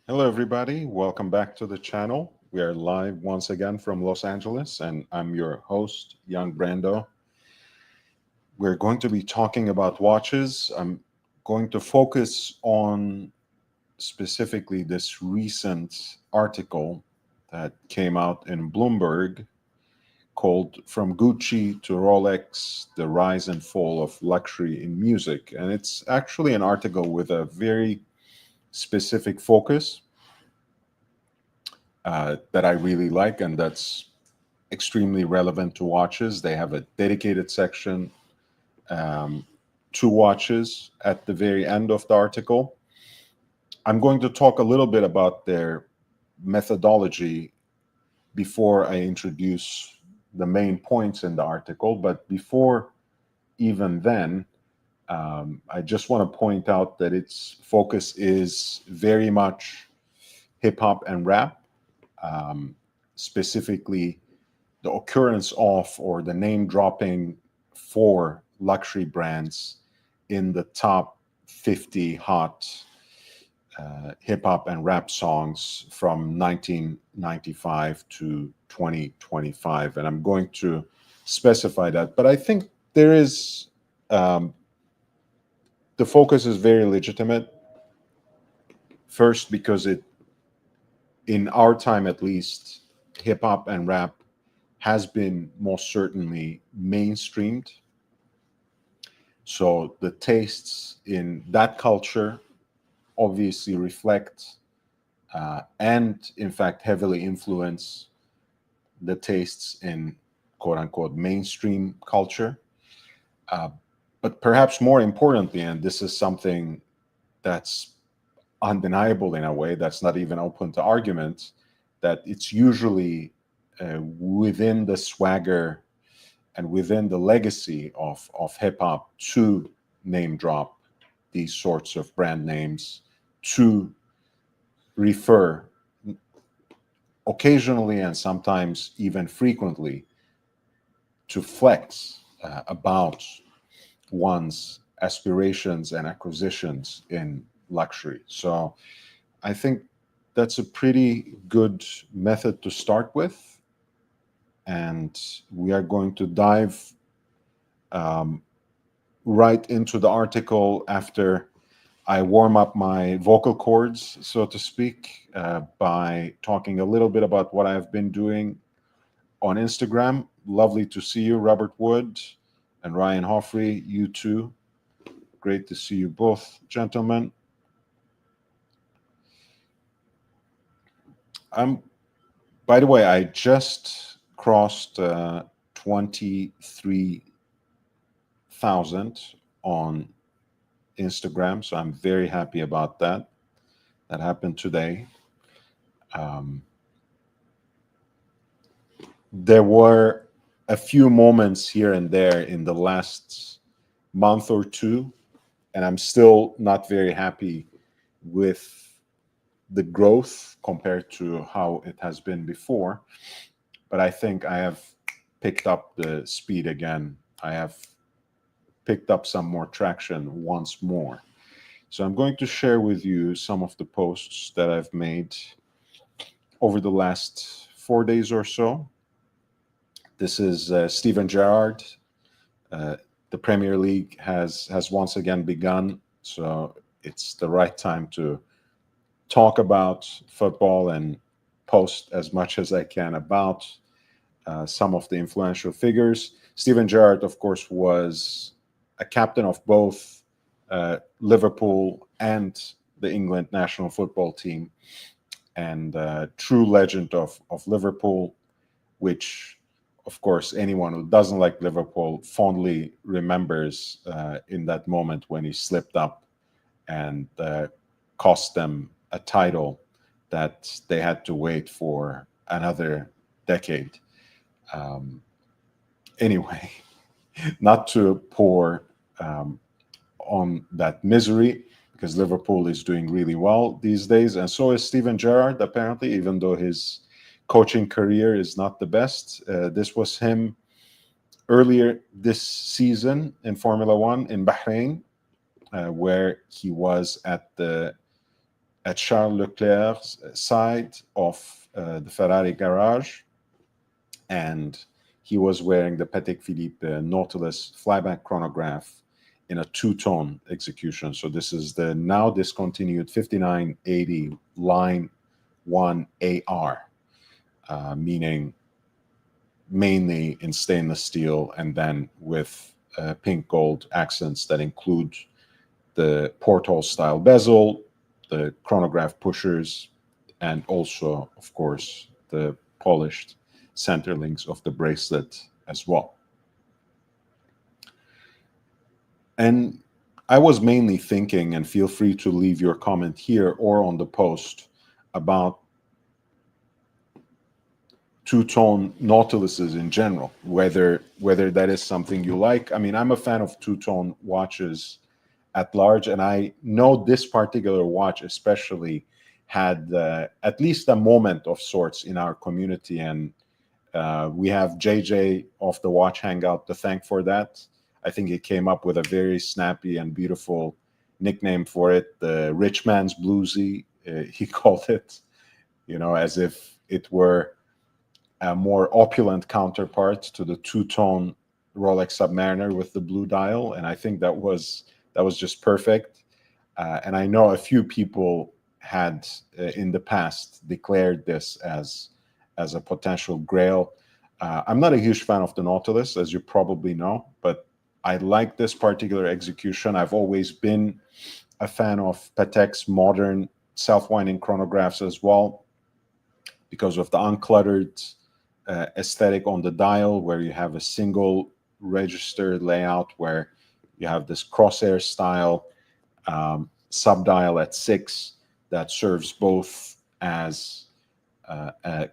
Hello, everybody. Welcome back to the channel. We are live once again from Los Angeles, and I'm your host, Young Brando. We're going to be talking about watches. I'm going to focus on specifically this recent article that came out in Bloomberg called From Gucci to Rolex: The Rise and Fall of Luxury in Music. And it's actually an article with a very specific focus that I really like, and that's extremely relevant to watches. They have a dedicated section um, to watches at the very end of the article. I'm going to talk a little bit about their methodology before I introduce the main points in the article. But before even then, I just want to point out that its focus is very much hip hop and rap, um, specifically the occurrence of or the name dropping for luxury brands in the top 50 hot hip hop and rap songs from 1995 to 2025. And I'm going to specify that. But I think there is, um, the focus is very legitimate. First, because in our time at least, hip hop and rap has been most certainly mainstreamed. So the tastes in that culture obviously reflect and, in fact, heavily influence the tastes in quote unquote mainstream culture. Uh, but perhaps more importantly, and this is something that's undeniable in a way, that's not even open to argument, that it's usually within the swagger and within the legacy of hip hop to name drop these sorts of brand names, to refer occasionally and sometimes even frequently to flex about one's aspirations and acquisitions in luxury. So I think that's a pretty good method to start with. And we are going to dive um, right into the article after I warm up my vocal cords, so to speak, by talking a little bit about what I've been doing on Instagram. Lovely to see you, Robert Wood and Ryan Hoffrey. You too. Great to see you both, gentlemen. I'm. By the way, I just crossed 23,000 on Instagram, so I'm very happy about that. That happened today. Um, there were a few moments here and there in the last month or two, and I'm still not very happy with the growth compared to how it has been before. But I think I have picked up the speed again. I have picked up some more traction once more. So I'm going to share with you some of the posts that I've made over the last 4 days or so. This is Steven Gerrard. Uh, the Premier League has once again begun, so it's the right time to talk about football and post as much as I can about some of the influential figures. Steven Gerrard, of course, was a captain of both Liverpool and the England national football team, and true legend of Liverpool, which, of course, anyone who doesn't like Liverpool fondly remembers in that moment when he slipped up and cost them a title that they had to wait for another decade. Um, anyway, not to pour on that misery, because Liverpool is doing really well these days, and so is Steven Gerrard, apparently, even though his coaching career is not the best. This was him earlier this season in Formula One in Bahrain, where he was at the at Charles Leclerc's side of the Ferrari garage, and he was wearing the Patek Philippe Nautilus flyback chronograph in a two-tone execution. So this is the now discontinued 5980 line 1 AR, meaning mainly in stainless steel and then with pink gold accents that include the porthole style bezel, the chronograph pushers, and also, of course, the polished center links of the bracelet as well. And I was mainly thinking, and feel free to leave your comment here or on the post, about two-tone Nautiluses in general, whether that is something you like. I mean, I'm a fan of two-tone watches at large, and I know this particular watch especially had at least a moment of sorts in our community, and we have JJ of the Watch Hangout to thank for that. I think he came up with a very snappy and beautiful nickname for it, the rich man's bluesy, he called it, as if it were a more opulent counterpart to the two-tone Rolex Submariner with the blue dial, and I think that was just perfect. And I know a few people had in the past declared this as a potential grail. I'm not a huge fan of the Nautilus, as you probably know, but I like this particular execution. I've always been a fan of Patek's modern self-winding chronographs as well, because of the uncluttered aesthetic on the dial, where you have a single register layout, where you have this crosshair style sub-dial at 6 that serves both as a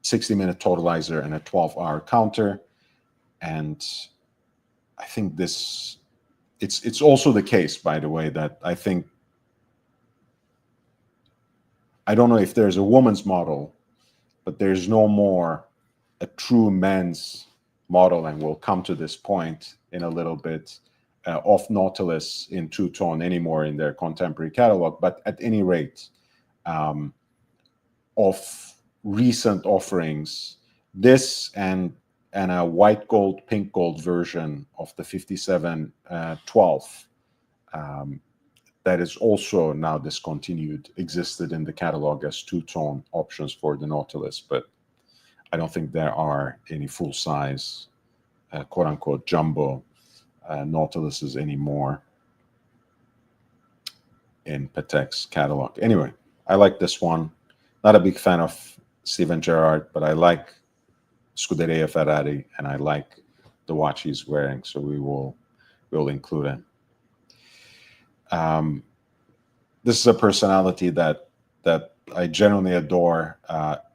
60-minute totalizer and a 12-hour counter. And I think it's also the case, by the way, that I don't know if there's a woman's model, but there's no more a true men's model, and we'll come to this point in a little bit, of Nautilus in two-tone anymore in their contemporary catalog. But at any rate, of recent offerings, this and a white gold, pink gold version of the 5712 that is also now discontinued, existed in the catalog as two-tone options for the Nautilus, but I don't think there are any full-size, quote-unquote, jumbo Nautiluses anymore in Patek's catalog. Anyway, I like this one. Not a big fan of Steven Gerrard, but I like Scuderia Ferrari, and I like the watch he's wearing, so we'll include it. This is a personality that I genuinely adore,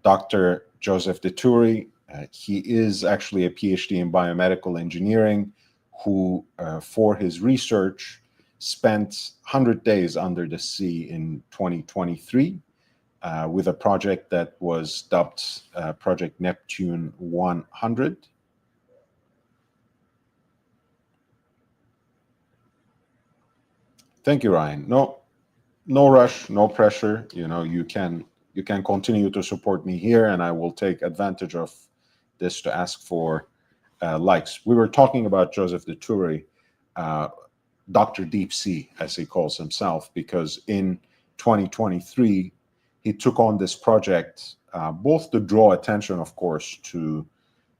Dr. Joseph de Toury. He is actually a PhD in biomedical engineering, who, for his research, spent 100 days under the sea in 2023 with a project that was dubbed Project Neptune 100. Thank you, Ryan. No rush, no pressure. You can continue to support me here, and I will take advantage of this to ask for likes. We were talking about Joseph de Toury, Dr. Deep Sea, as he calls himself, because in 2023, he took on this project, both to draw attention, of course, to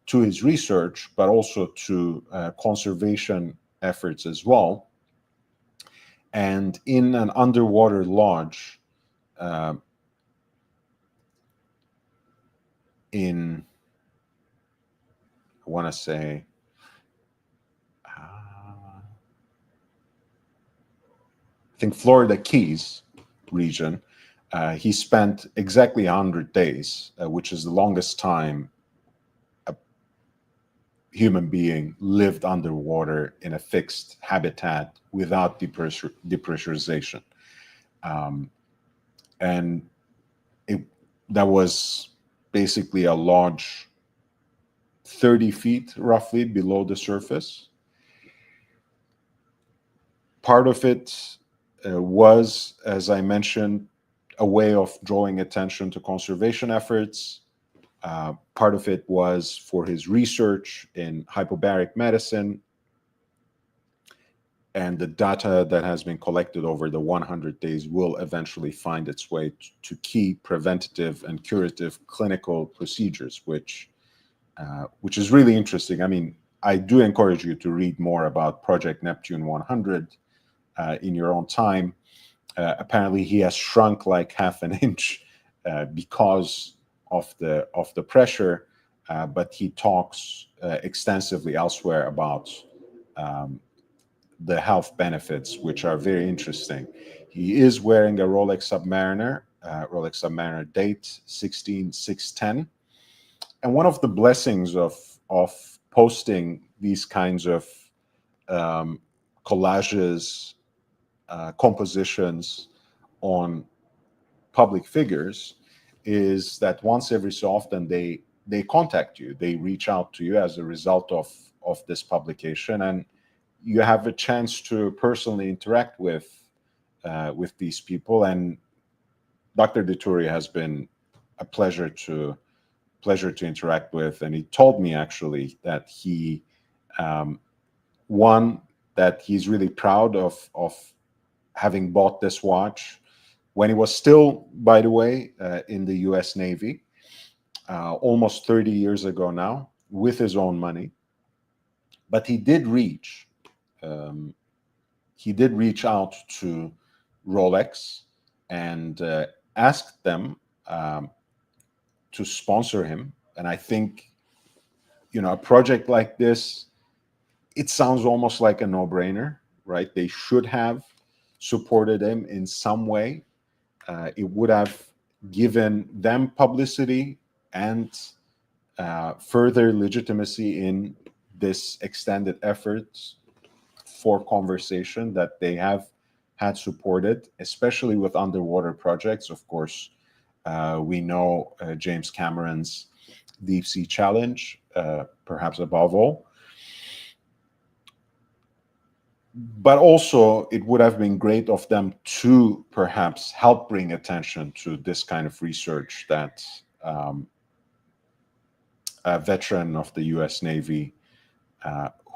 his research, but also to conservation efforts as well. And in an underwater lodge in, I want to say, I think Florida Keys region, he spent exactly 100 days, which is the longest time a human being lived underwater in a fixed habitat without depressurization. And that was basically a lodge 30 feet roughly below the surface. Part of it was, as I mentioned, a way of drawing attention to conservation efforts. Part of it was for his research in hyperbaric medicine and the data that has been collected over the 100 days will eventually find its way to key preventative and curative clinical procedures, which is really interesting. I mean, I do encourage you to read more about Project Neptune 100 in your own time. Apparently, he has shrunk like half an inch because of the pressure, but he talks extensively elsewhere about the health benefits, which are very interesting. He is wearing a Rolex Submariner date 16610. And one of the blessings of posting these kinds of collages, compositions on public figures is that once every so often they contact you, they reach out to you as a result of this publication, and you have a chance to personally interact with these people. And Dr. Dituri has been a pleasure to interact with, and he told me actually that he one that he's really proud of having bought this watch when he was still, by the way, in the U.S. Navy, almost 30 years ago now, with his own money. But um, he did reach out to Rolex and asked them to sponsor him. And I think, a project like this, it sounds almost like a no-brainer, right? They should have supported him in some way. It would have given them publicity and further legitimacy in this extended effort for conversation that they have had supported, especially with underwater projects. Of course, we know James Cameron's Deep Sea Challenge, perhaps above all. But also, it would have been great of them to perhaps help bring attention to this kind of research that a veteran of the US Navy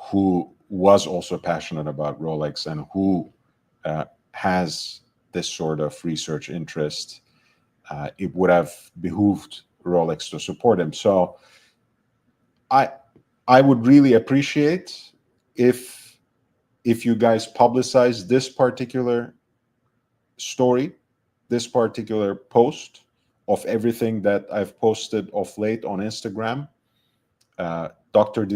who was also passionate about Rolex and who has this sort of research interest, it would have behooved Rolex to support him. So I would really appreciate if you guys publicize this particular story, this particular post of everything that I've posted of late on Instagram. Dr.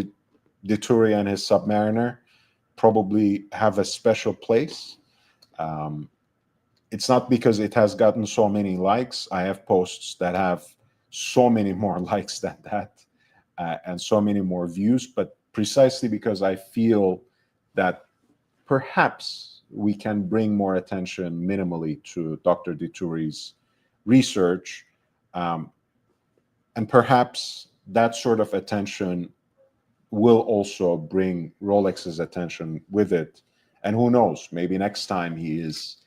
Dituri and his Submariner probably have a special place. It's not because it has gotten so many likes. I have posts that have so many more likes than that and so many more views, but precisely because I feel that perhaps we can bring more attention minimally to Dr. Dituri's research. And perhaps that sort of attention will also bring Rolex's attention with it. And who knows, maybe next time he is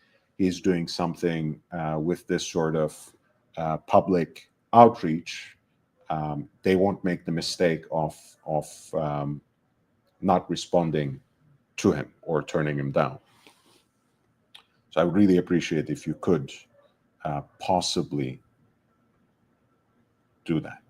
doing something with this sort of public outreach, they won't make the mistake of not responding to him or turning him down. So I would really appreciate if you could possibly do that.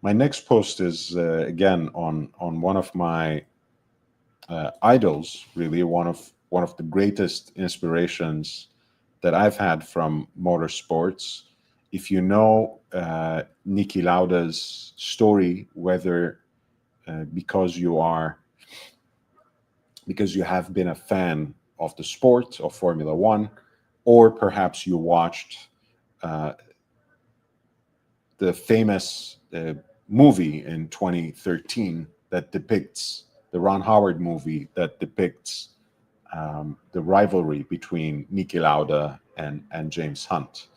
My next post is again on one of my idols, really one of the greatest inspirations that I've had from motorsports. If you know Niki Lauda's story, whether because you have been a fan of the sport of Formula One, or perhaps you watched the famous movie in 2013 that depicts the Ron Howard movie that depicts the rivalry between Niki Lauda and James Hunt.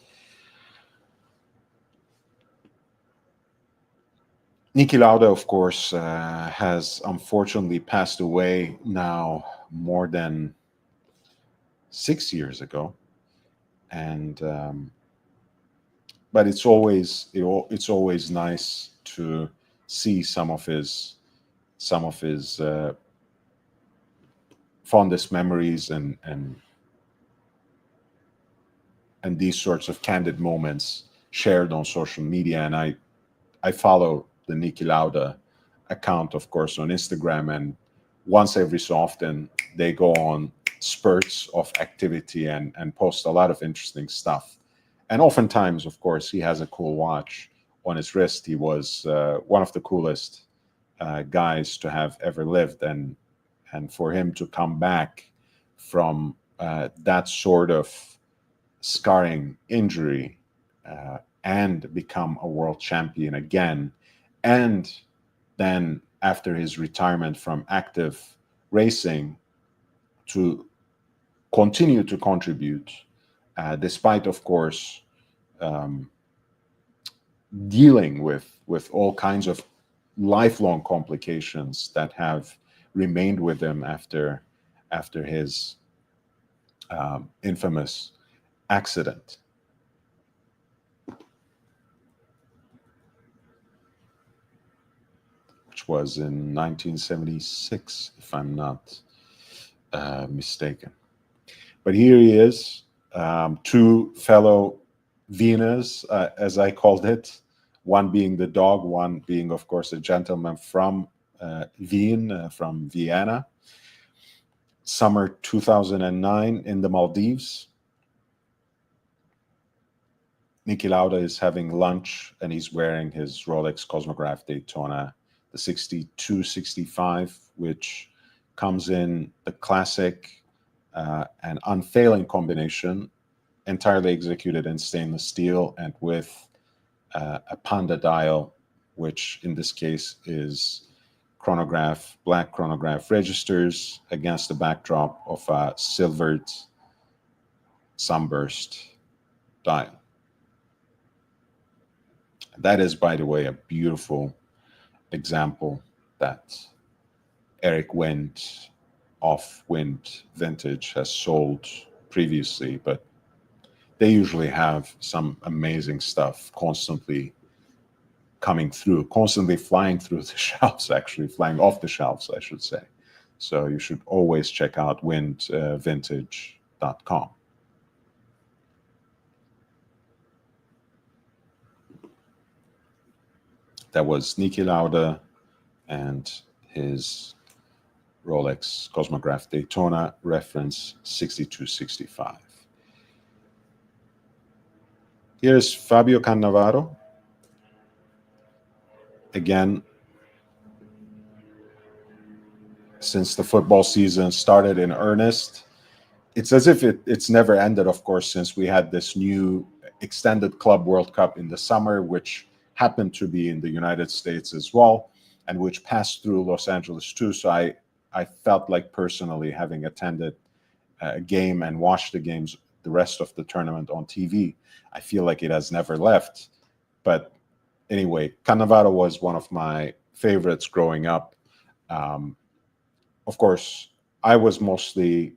Niki Lauda, of course, has unfortunately passed away now more than 6 years ago, and but it's always nice to see some of his fondest memories and these sorts of candid moments shared on social media. And I follow the Niki Lauda account, of course, on Instagram, and once every so often they go on spurts of activity and post a lot of interesting stuff. And oftentimes, of course, he has a cool watch on his wrist. He was one of the coolest guys to have ever lived, and for him to come back from that sort of scarring injury and become a world champion again, and then after his retirement from active racing to continue to contribute, despite, of course, um, dealing with all kinds of lifelong complications that have remained with him after his infamous accident. Which was in 1976, if I'm not mistaken. But here he is, two fellow Vienas, as I called it, one being the dog, one being, of course, a gentleman from Wien, from Vienna. Summer 2009 in the Maldives. Niki Lauda is having lunch and he's wearing his Rolex Cosmograph Daytona, the 6265, which comes in the classic and unfailing combination, entirely executed in stainless steel and with a Panda dial, which in this case is chronograph, black chronograph registers against the backdrop of a silvered sunburst dial. That is, by the way, a beautiful example that Eric Wind, Off Wind Vintage, has sold previously, but they usually have some amazing stuff constantly coming through, constantly flying through the shelves, actually flying off the shelves, I should say. So you should always check out windvintage.com. That was Niki Lauda and his Rolex Cosmograph Daytona reference 6265. Here's Fabio Cannavaro. Again, since the football season started in earnest, it's as if it's never ended, of course, since we had this new extended Club World Cup in the summer, which happened to be in the United States as well, and which passed through Los Angeles too. So I felt like personally having attended a game and watched the games, the rest of the tournament on TV, I feel like it has never left. But anyway, Cannavaro was one of my favorites growing up. Of course, I was mostly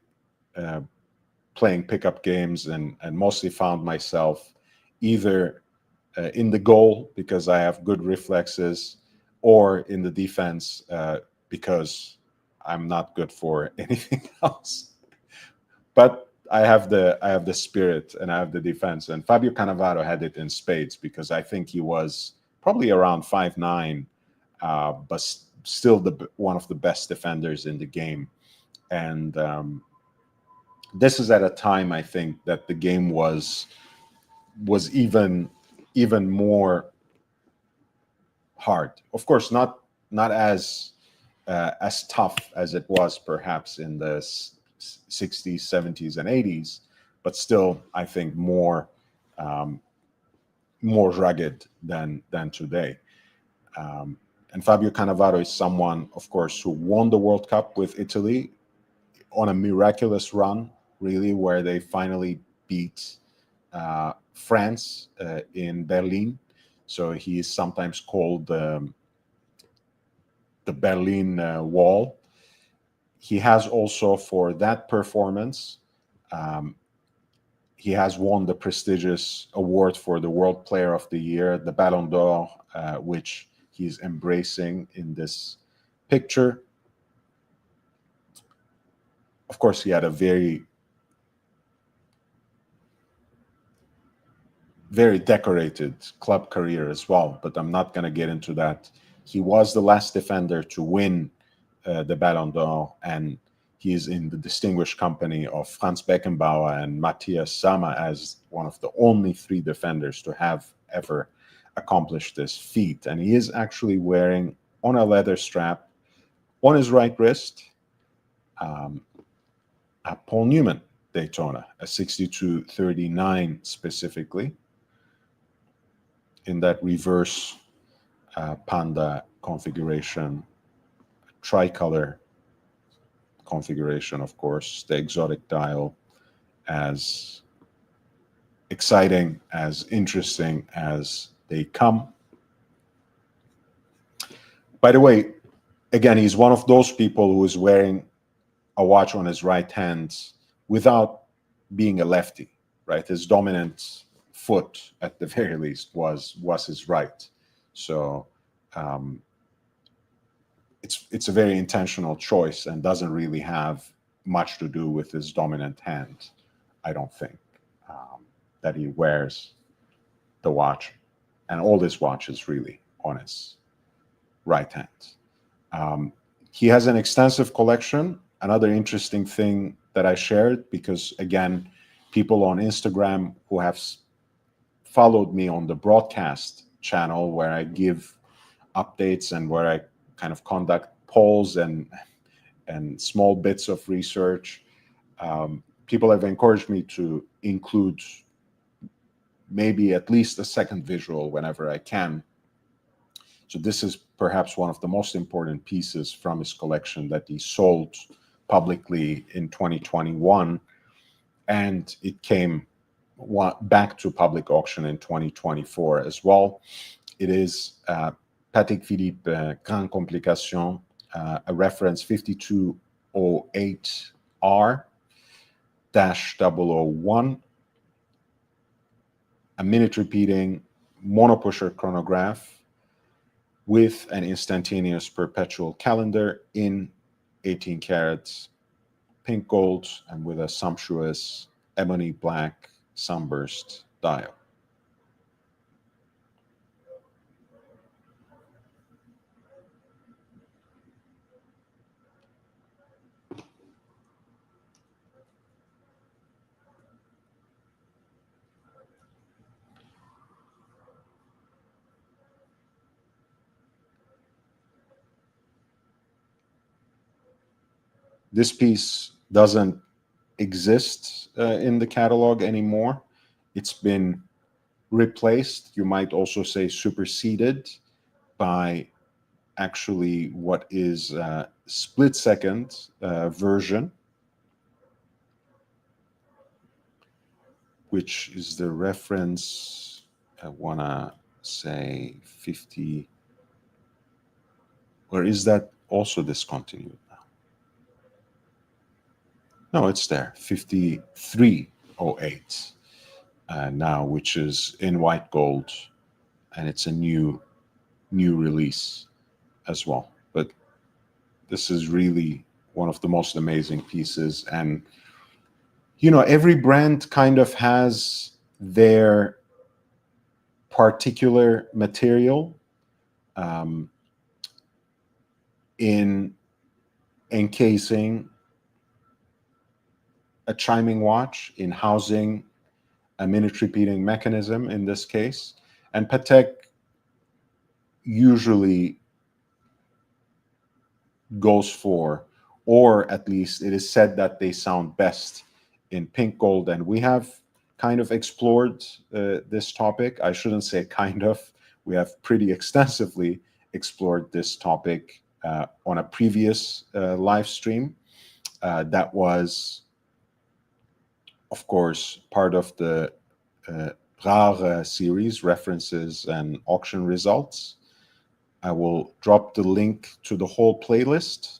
playing pickup games and mostly found myself either in the goal because I have good reflexes, or in the defense because I'm not good for anything else. But I have the spirit and I have the defense. And Fabio Cannavaro had it in spades because I think he was probably around 5'9", but still one of the best defenders in the game. And this is at a time, I think, that the game was even more hard. Of course, not as tough as it was perhaps in the 60s, 70s, and 80s, but still, I think more rugged than today. And Fabio Cannavaro is someone, of course, who won the World Cup with Italy on a miraculous run, really, where they finally beat France in Berlin. So he is sometimes called Berlin Wall. He has also, for that performance, um, he has won the prestigious award for the World Player of the Year, the Ballon d'Or, which he's embracing in this picture. Of course, he had a very, very decorated club career as well, but I'm not going to get into that. He was the last defender to win the Ballon d'Or, and he is in the distinguished company of Franz Beckenbauer and Matthias Sammer as one of the only three defenders to have ever accomplished this feat. And he is actually wearing, on a leather strap on his right wrist, a Paul Newman Daytona, a 6239 specifically, in that reverse panda configuration, tricolor configuration, of course, the exotic dial, as exciting, as interesting as they come. By the way, again, he's one of those people who is wearing a watch on his right hand without being a lefty, right? His dominant foot, at the very least, was his right. So it's a very intentional choice and doesn't really have much to do with his dominant hand, I don't think, that he wears the watch and all his watches really on his right hand. He has an extensive collection. Another interesting thing that I shared, because again, people on Instagram who have followed me on the broadcast channel where I give updates and where I kind of conduct polls and small bits of research, people have encouraged me to include maybe at least a second visual whenever I can. So this is perhaps one of the most important pieces from his collection that he sold publicly in 2021, and it came back to public auction in 2024 as well. It is Patek Philippe Grand Complication, a reference 5208R-001, a minute repeating monopusher chronograph with an instantaneous perpetual calendar in 18 carats pink gold and with a sumptuous ebony black sunburst dial. This piece doesn't exist in the catalog anymore. It's been replaced, you might also say superseded, by actually what is a split-second version, which is the reference, I want to say 50, or is that also discontinued now? No, it's there, 5308 now, which is in white gold, and it's a new release as well. But this is really one of the most amazing pieces. And, you know, every brand kind of has their particular material in encasing a chiming watch, in housing a minute repeating mechanism in this case. And Patek usually goes for, or at least it is said that they sound best in pink gold. And we have kind of explored this topic. I shouldn't say kind of, we have pretty extensively explored this topic on a previous live stream. That was, of course, part of the Rare series, references and auction results. I will drop the link to the whole playlist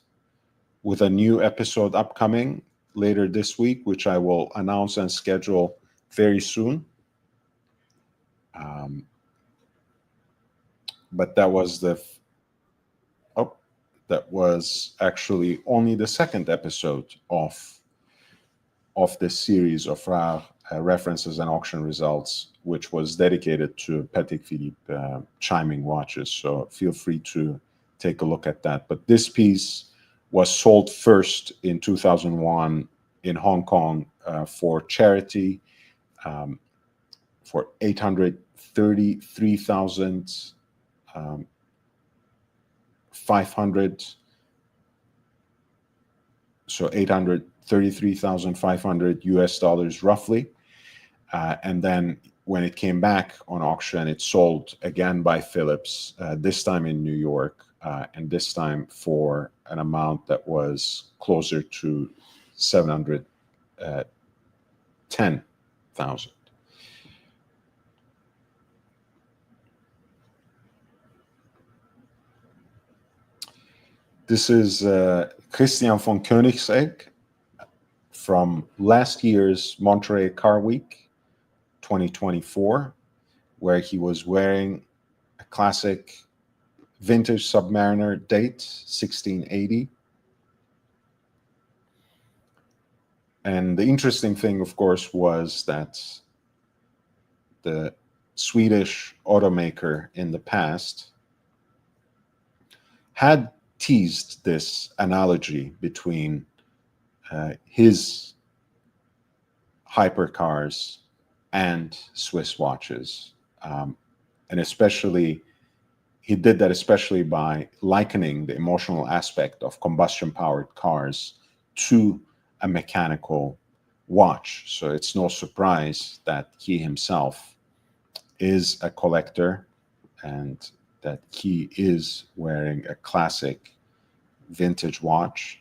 with a new episode upcoming later this week, which I will announce and schedule very soon. Um, but oh, that was actually only the second episode of this series of references and auction results, which was dedicated to Patek Philippe chiming watches. So feel free to take a look at that. But this piece was sold first in 2001 in Hong Kong for charity um, for 833,500. So 833,500 US dollars roughly. And then when it came back on auction, it sold again by Philips, this time in New York, and this time for an amount that was closer to 710,000. This is Christian von Koenigsegg from last year's Monterey Car Week 2024, where he was wearing a classic vintage Submariner date, 1680. And the interesting thing, of course, was that the Swedish automaker in the past had teased this analogy between his hypercars and Swiss watches. And especially, he did that especially by likening the emotional aspect of combustion-powered cars to a mechanical watch. So it's no surprise that he himself is a collector and that he is wearing a classic vintage watch.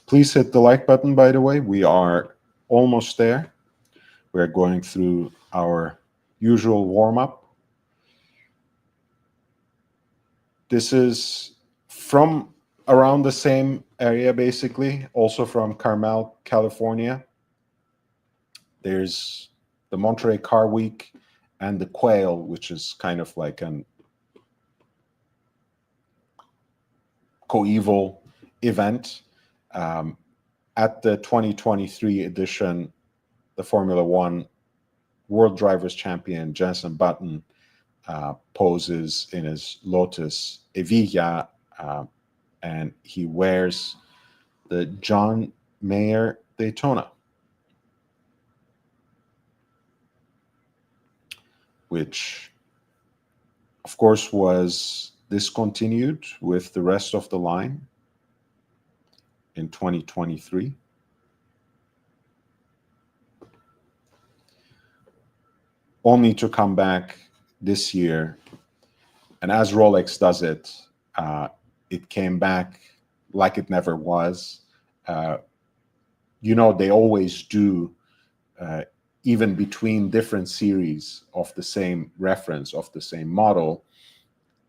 Please hit the like button, by the way. We are almost there. We're going through our usual warm-up. This is from around the same area, basically, also from Carmel, California. There's the Monterey Car Week and the Quail, which is kind of like an coeval event. At the 2023 edition, the Formula One World Drivers Champion Jenson Button poses in his Lotus Evija, and he wears the John Mayer Daytona, which of course was discontinued with the rest of the line in 2023. Only to come back this year. And as Rolex does it, it came back like it never was. They always do, even between different series of the same reference, of the same model,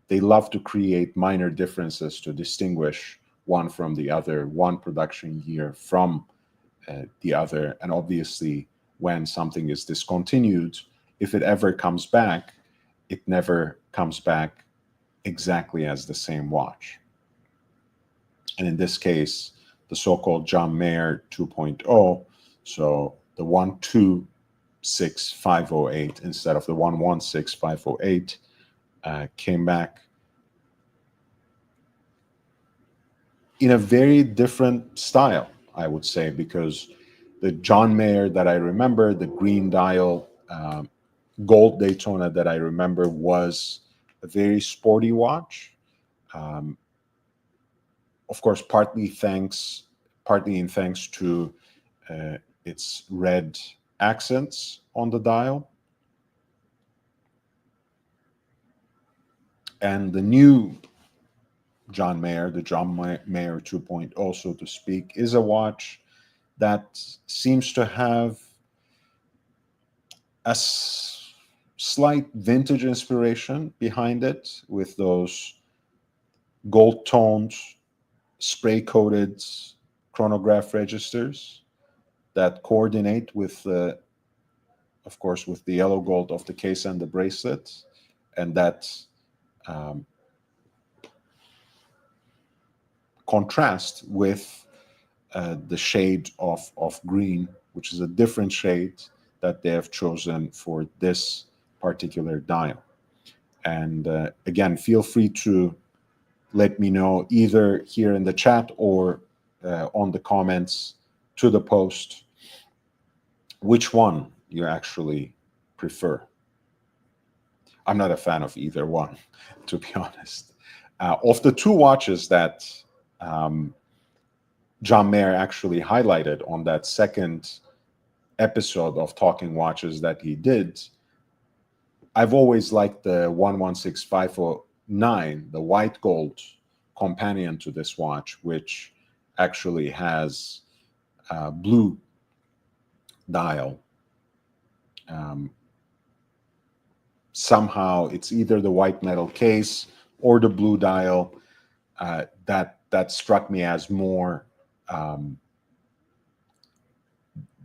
they love to create minor differences to distinguish one from the other, one production year from the other. And obviously, when something is discontinued, if it ever comes back, it never comes back exactly as the same watch. And in this case, the so-called John Mayer 2.0, so the 126,508 instead of the 116,508, came back in a very different style, I would say, because the John Mayer that I remember, the green dial gold Daytona that I remember, was a very sporty watch. Of course, partly in thanks to its red accents on the dial. And the new John Mayer, the John Mayer 2.0, so to speak, is a watch that seems to have a slight vintage inspiration behind it, with those gold toned, spray coated chronograph registers that coordinate with, of course, with the yellow gold of the case and the bracelet, and that um, contrast with the shade of green, which is a different shade that they have chosen for this particular dial. And again, feel free to let me know either here in the chat or on the comments to the post which one you actually prefer. I'm not a fan of either one, to be honest. Of the two watches that John Mayer actually highlighted on that second episode of Talking Watches that he did, I've always liked the 116509, the white gold companion to this watch, which actually has a blue dial. Somehow it's either the white metal case or the blue dial that struck me as more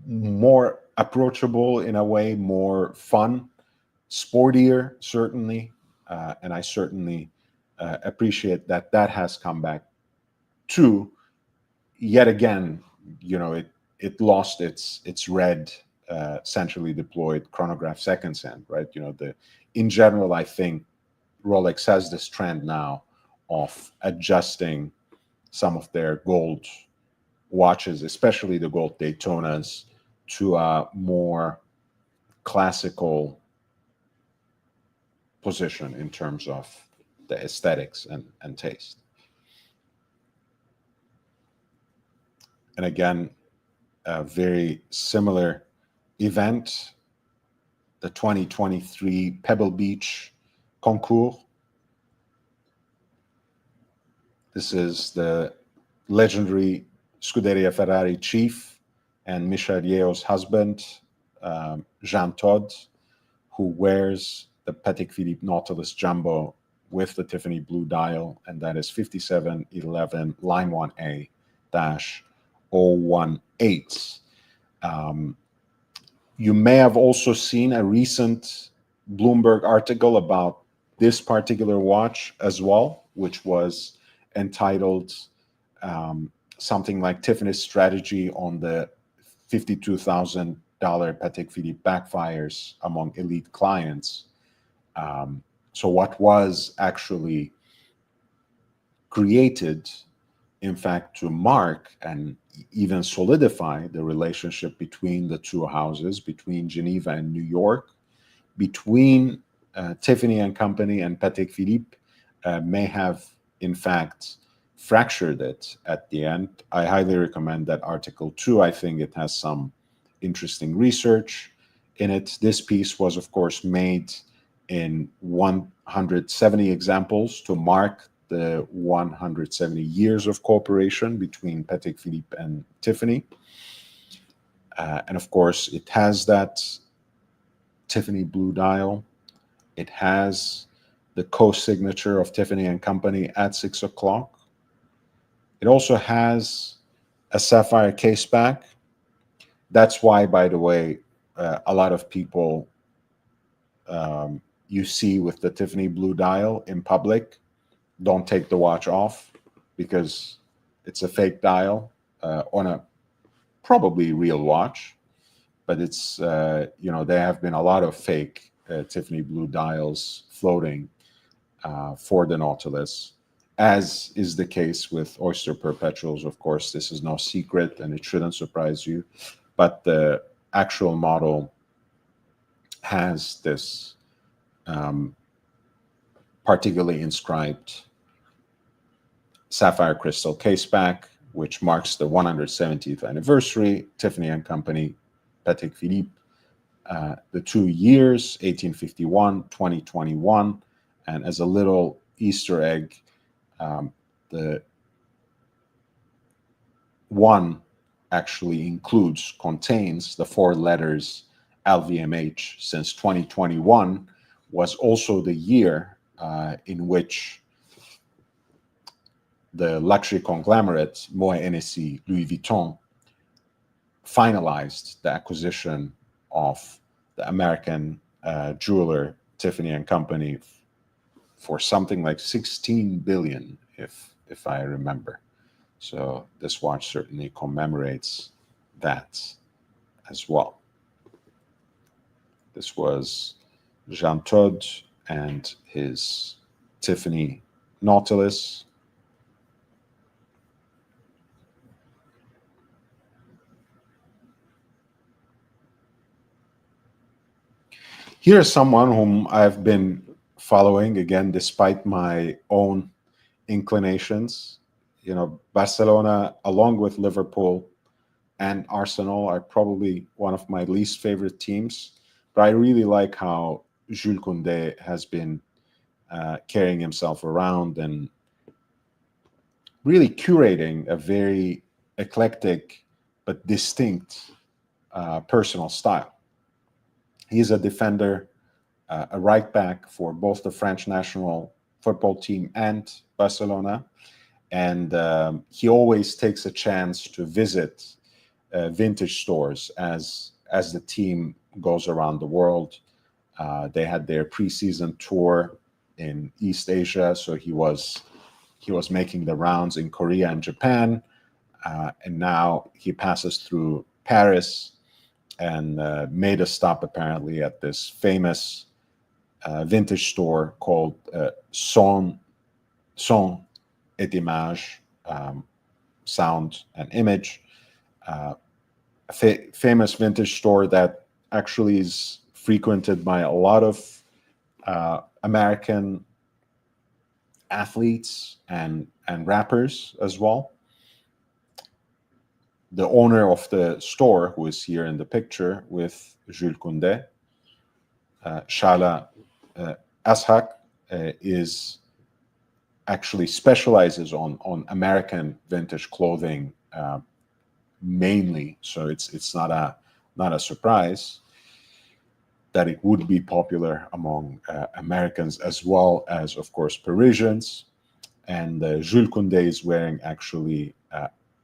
more approachable in a way, more fun, sportier, certainly. And I certainly appreciate that that has come back too. Yet again, it lost its red centrally deployed chronograph seconds hand, right? In general, I think Rolex has this trend now of adjusting some of their gold watches, especially the gold Daytonas, to a more classical position in terms of the aesthetics and taste. And again, a very similar event, the 2023 Pebble Beach concours. This is the legendary Scuderia Ferrari chief and Michel Yeoh's husband, Jean Todt, who wears the Patek Philippe Nautilus Jumbo with the Tiffany blue dial, and that is 5711 line 1A dash 018. You may have also seen a recent Bloomberg article about this particular watch as well, which was entitled something like Tiffany's strategy on the $52,000 Patek Philippe backfires among elite clients. So what was actually created, in fact, to mark and even solidify the relationship between the two houses, between Geneva and New York, between Tiffany and Company and Patek Philippe, may have, in fact, fractured it at the end. I highly recommend that article too. I think it has some interesting research in it. This piece was, of course, made in 170 examples to mark the 170 years of cooperation between Patek Philippe and Tiffany. And of course, it has that Tiffany blue dial. It has the co-signature of Tiffany and Company at 6 o'clock. It also has a sapphire case back. That's why, by the way, a lot of people you see with the Tiffany blue dial in public don't take the watch off because it's a fake dial on a probably real watch. But it's, there have been a lot of fake Tiffany blue dials floating for the Nautilus, as is the case with Oyster Perpetuals. Of course, this is no secret and it shouldn't surprise you. But the actual model has this particularly inscribed sapphire crystal case back, which marks the 170th anniversary, Tiffany and Company, Patek Philippe, the 2 years, 1851, 2021. And as a little Easter egg. The one actually contains the four letters LVMH, since 2021 was also the year in which the luxury conglomerate Moët Hennessy Louis Vuitton finalized the acquisition of the American jeweler Tiffany and Company for something like 16 billion, if I remember. So this watch certainly commemorates that as well. This was Jean Todt and his Tiffany Nautilus. Here's someone whom I've been following, again, despite my own inclinations. You know, Barcelona, along with Liverpool and Arsenal, are probably one of my least favorite teams. But I really like how Jules Koundé has been carrying himself around and really curating a very eclectic but distinct personal style. He's a defender, a right back for both the French national football team and Barcelona. And he always takes a chance to visit vintage stores as the team goes around the world. They had their preseason tour in East Asia, so he was making the rounds in Korea and Japan, and now he passes through Paris and made a stop apparently at this famous vintage store called Son et Image, Sound and Image, famous vintage store that actually is frequented by a lot of American athletes and rappers as well. The owner of the store, who is here in the picture with Jules Koundé, Shala Ashak, is actually specializes on American vintage clothing mainly. So it's not a surprise that it would be popular among Americans as well as, of course, Parisians. And Jules Koundé is wearing actually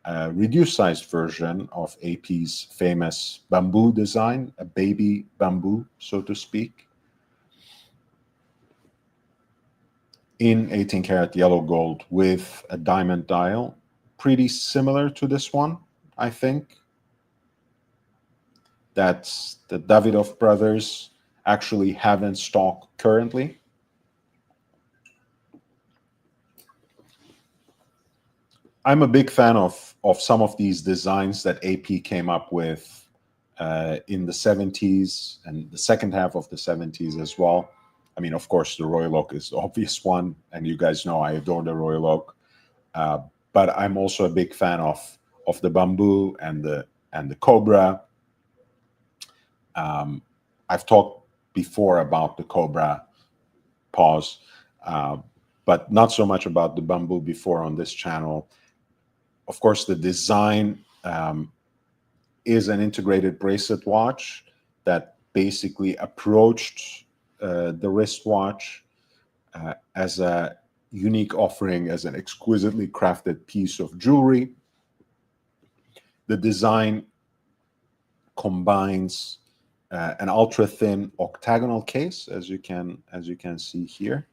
a reduced sized version of AP's famous bamboo design, a baby bamboo, so to speak, in 18 karat yellow gold with a diamond dial, pretty similar to this one, I think. That the Davidoff brothers actually have in stock currently. I'm a big fan of some of these designs that AP came up with in the 70s and the second half of the 70s as well. I mean, of course, the Royal Oak is the obvious one, and you guys know I adore the Royal Oak. But I'm also a big fan of the bamboo and the cobra. I've talked before about the cobra, pause, but not so much about the bamboo before on this channel. Of course, the design is an integrated bracelet watch that basically approached the wristwatch as a unique offering, as an exquisitely crafted piece of jewelry. The design combines an ultra thin octagonal case, as you can see here,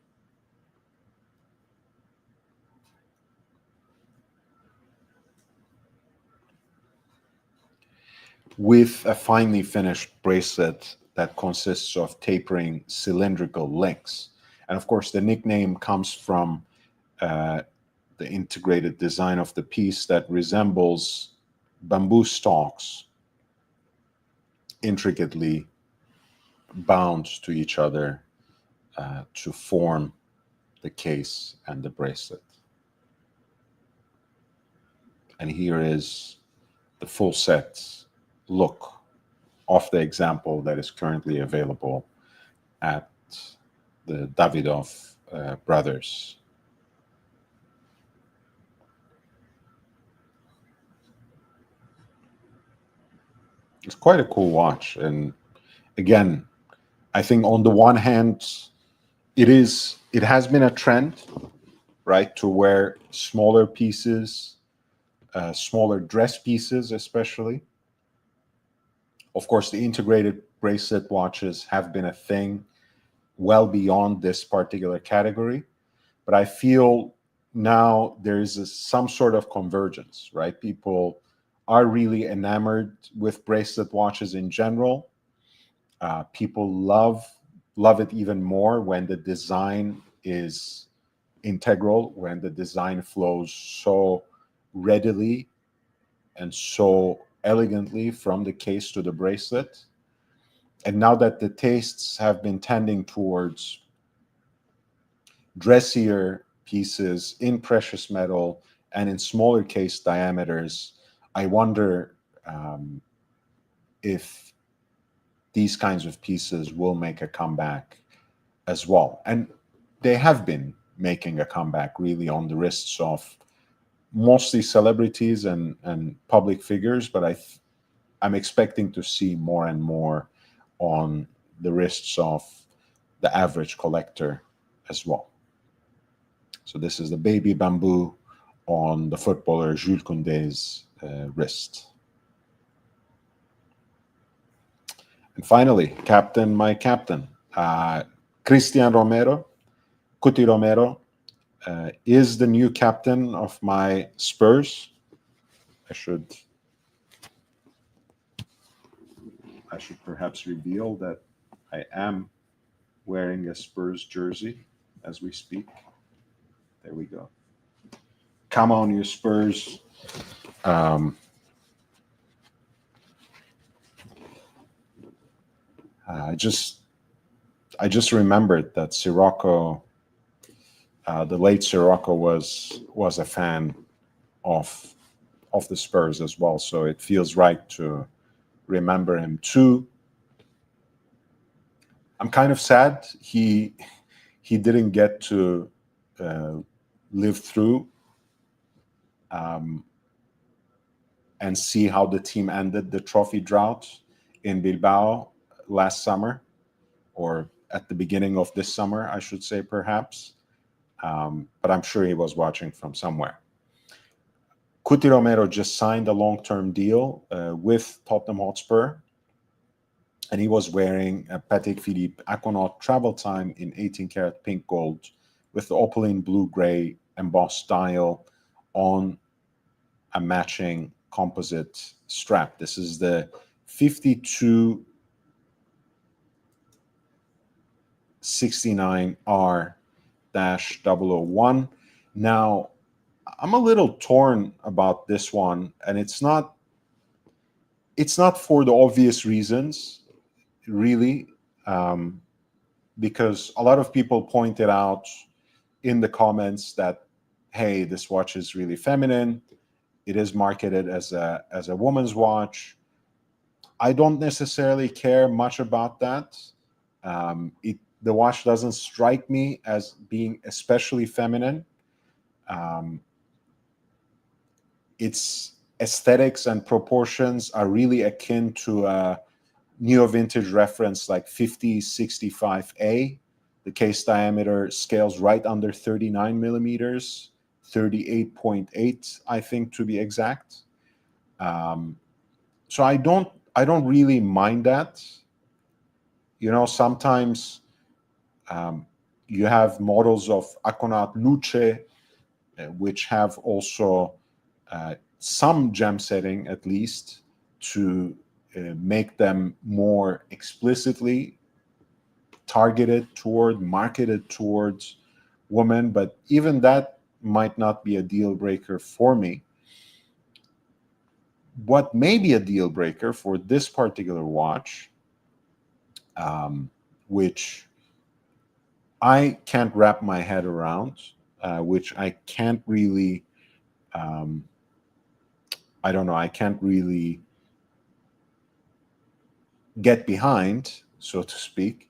with a finely finished bracelet that consists of tapering cylindrical links. And of course, the nickname comes from the integrated design of the piece that resembles bamboo stalks intricately bound to each other to form the case and the bracelet. And here is the full set look of the example that is currently available at the Davidoff brothers. It's quite a cool watch. And again, I think on the one hand, it has been a trend, right, to wear smaller pieces, smaller dress pieces, especially. Of course, the integrated bracelet watches have been a thing well beyond this particular category, but I feel now there is some sort of convergence, right? People are really enamored with bracelet watches in general. People love it even more when the design is integral, when the design flows so readily and so elegantly from the case to the bracelet. And now that the tastes have been tending towards dressier pieces in precious metal and in smaller case diameters, I wonder if these kinds of pieces will make a comeback as well. And they have been making a comeback really on the wrists of mostly celebrities and public figures, but I'm expecting to see more and more on the wrists of the average collector as well. So this is the baby bamboo on the footballer Jules Koundé's wrist. And finally, my captain, Cristian Romero, Cuti Romero, is the new captain of my Spurs. I should perhaps reveal that I am wearing a Spurs jersey as we speak. There we go. Come on, you Spurs. I just remembered that Sirocco, the late Sirocco, was a fan of the Spurs as well. So it feels right to remember him too. I'm kind of sad he didn't get to live through and see how the team ended the trophy drought in Bilbao last summer, or at the beginning of this summer, I should say, perhaps. But I'm sure he was watching from somewhere. Cuti Romero just signed a long-term deal with Tottenham Hotspur, and he was wearing a Patek Philippe Aquanaut Travel Time in 18-karat pink gold with the opaline blue-gray embossed dial on a matching composite strap. This is the 5269R-001. Now, I'm a little torn about this one, and it's not for the obvious reasons, really, because a lot of people pointed out in the comments that, hey, this watch is really feminine. It is marketed as a woman's watch. I don't necessarily care much about that. The watch doesn't strike me as being especially feminine. Its aesthetics and proportions are really akin to a neo vintage reference like 5065A. The case diameter scales right under 39 millimeters, 38.8, I think, to be exact. So I don't really mind that. You know, sometimes you have models of Aquanaut Luce, which have also some gem setting, at least, to make them more explicitly marketed towards women. But even that might not be a deal breaker for me. What may be a deal breaker for this particular watch, which I can't wrap my head around, which I can't really, I don't know, I can't really get behind, so to speak,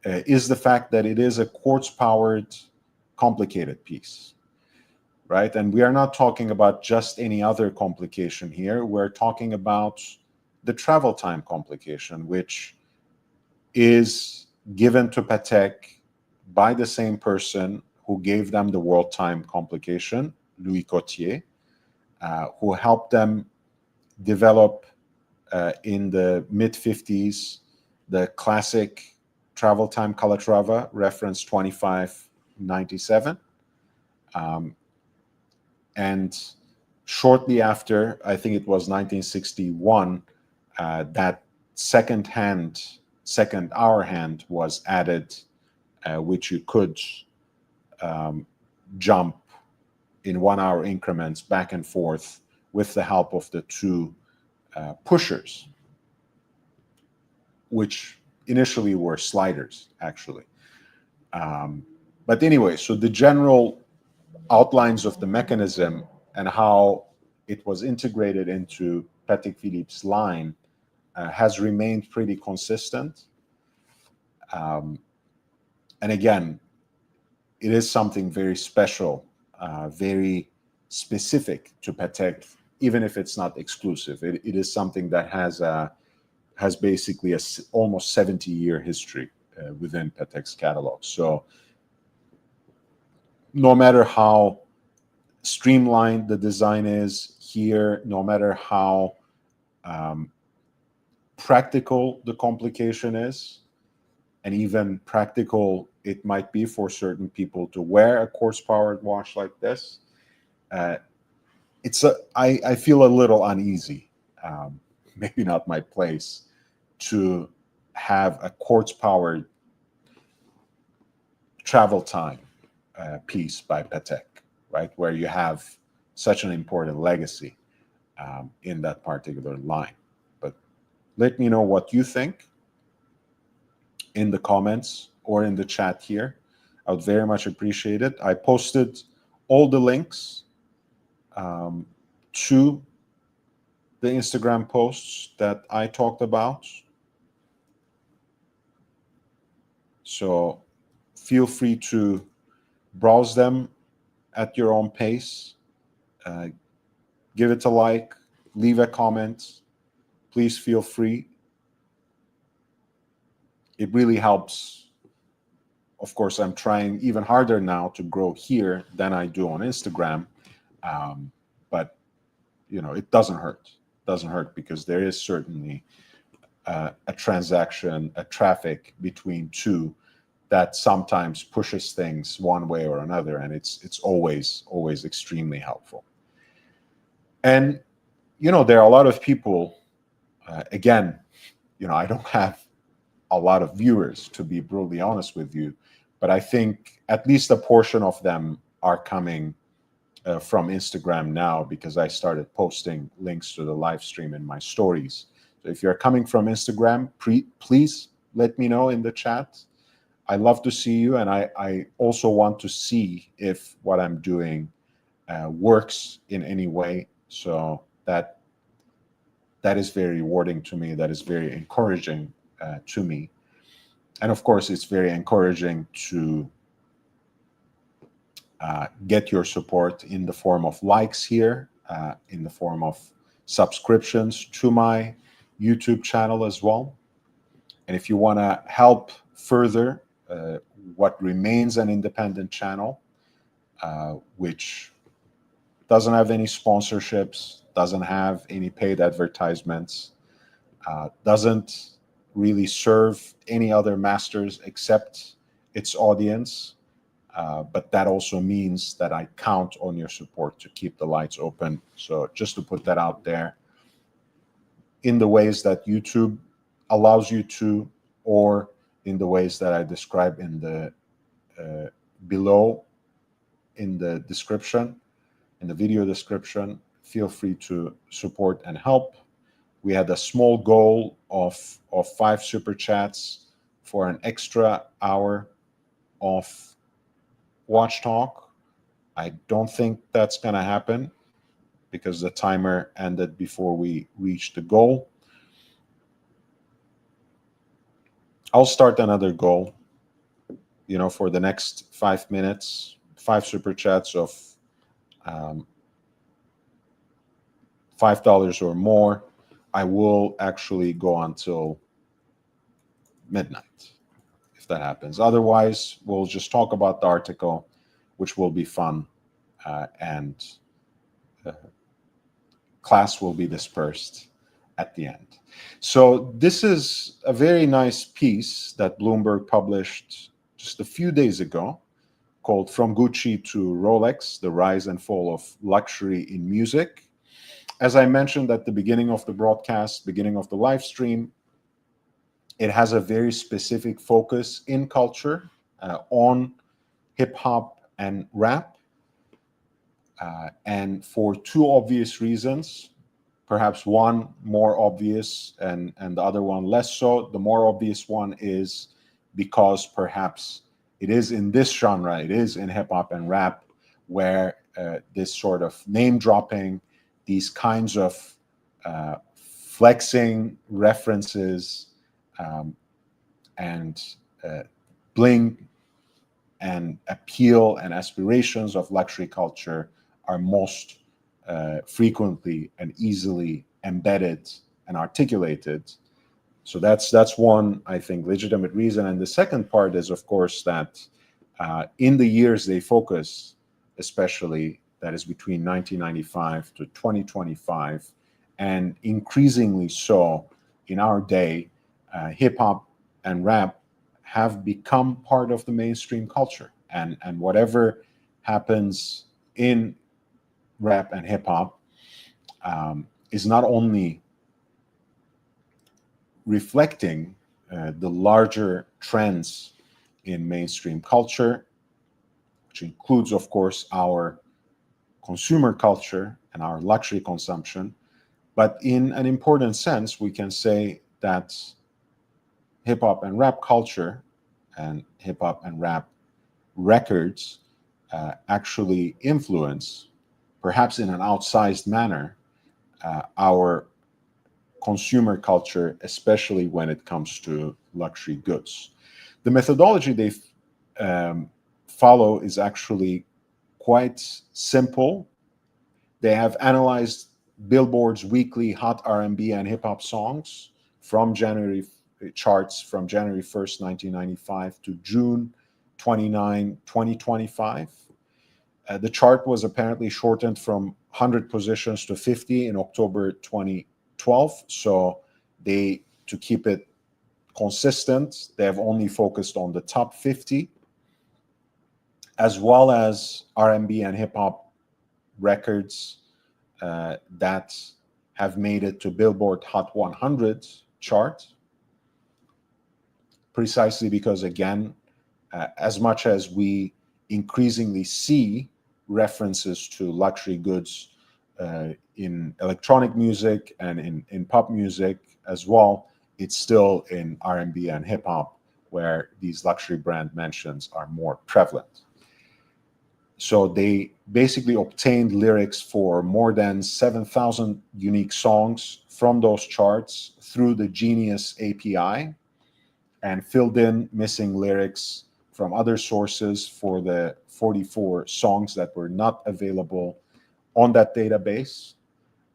is the fact that it is a quartz-powered complicated piece, right? And we are not talking about just any other complication here. We're talking about the travel time complication, which is given to Patek by the same person who gave them the world time complication, Louis Cotier, who helped them develop in the mid-50s the classic travel time Calatrava, reference 2597. And shortly after, I think it was 1961, that second hour hand was added, which you could jump in 1 hour increments back and forth with the help of the two pushers, which initially were sliders, actually. But anyway, so the general outlines of the mechanism and how it was integrated into Patek Philippe's line has remained pretty consistent. And again, it is something very special, very specific to Patek, even if it's not exclusive. It is something that has basically almost 70-year history within Patek's catalog. So no matter how streamlined the design is here, no matter how practical the complication is, and even practical it might be for certain people to wear a quartz-powered watch like this, I feel a little uneasy, maybe not my place, to have a quartz-powered travel time piece by Patek, right, where you have such an important legacy in that particular line. But let me know what you think in the comments or in the chat here. I would very much appreciate it. I posted all the links to the Instagram posts that I talked about. So feel free to browse them at your own pace. Give it a like, leave a comment. Please feel free. It really helps. Of course, I'm trying even harder now to grow here than I do on Instagram. But, you know, it doesn't hurt. It doesn't hurt because there is certainly a transaction, a traffic between two that sometimes pushes things one way or another. And it's always extremely helpful. And, you know, there are a lot of people, again, you know, I don't have a lot of viewers, to be brutally honest with you, but I think at least a portion of them are coming from Instagram now, because I started posting links to the live stream in my stories. So if you're coming from Instagram, please let me know in the chat. I love to see you, and I also want to see if what I'm doing works in any way. So that is very rewarding to me. That is very encouraging to me. And of course, it's very encouraging to get your support in the form of likes here, in the form of subscriptions to my YouTube channel as well. And if you want to help further what remains an independent channel, which doesn't have any sponsorships, doesn't have any paid advertisements, doesn't really serve any other masters except its audience. But that also means that I count on your support to keep the lights open. So just to put that out there, in the ways that YouTube allows you to, or in the ways that I describe in the below in the description, in the video description, feel free to support and help. We had a small goal of 5 super chats for an extra hour of watch talk. I don't think that's going to happen because the timer ended before we reached the goal. I'll start another goal, you know, for the next 5 minutes, 5 super chats of um, $5 or more, I will actually go until midnight if that happens. Otherwise, we'll just talk about the article, which will be fun, and uh, class will be dispersed at the end. So this is a very nice piece that Bloomberg published just a few days ago called From Gucci to Rolex, The Rise and Fall of Luxury in Music. As I mentioned at the beginning of the broadcast, beginning of the live stream, it has a very specific focus in culture on hip hop and rap. And for two obvious reasons, perhaps one more obvious and the other one less so. The more obvious one is because perhaps it is in this genre, it is in hip hop and rap, where this sort of name dropping, these kinds of flexing references and bling and appeal and aspirations of luxury culture are most frequently and easily embedded and articulated. So that's one, I think, legitimate reason. And the second part is, of course, that in the years they focus, especially that is between 1995 to 2025, and increasingly so in our day, hip hop and rap have become part of the mainstream culture. And whatever happens in rap and hip hop is not only reflecting the larger trends in mainstream culture, which includes, of course, our consumer culture and our luxury consumption, but in an important sense, we can say that hip hop and rap culture and hip hop and rap records actually influence, perhaps in an outsized manner, our consumer culture, especially when it comes to luxury goods. The methodology they follow is actually quite simple. They have analyzed Billboard's weekly hot R&B and hip hop songs from January charts from January 1st, 1995 to June 29, 2025. The chart was apparently shortened from 100 positions to 50 in October 2012. So to keep it consistent, they have only focused on the top 50, as well as R&B and hip hop records that have made it to Billboard Hot 100 chart, precisely because, again, as much as we increasingly see references to luxury goods in electronic music and in pop music as well, it's still in R&B and hip hop where these luxury brand mentions are more prevalent. So they basically obtained lyrics for more than 7,000 unique songs from those charts through the Genius API and filled in missing lyrics from other sources for the 44 songs that were not available on that database.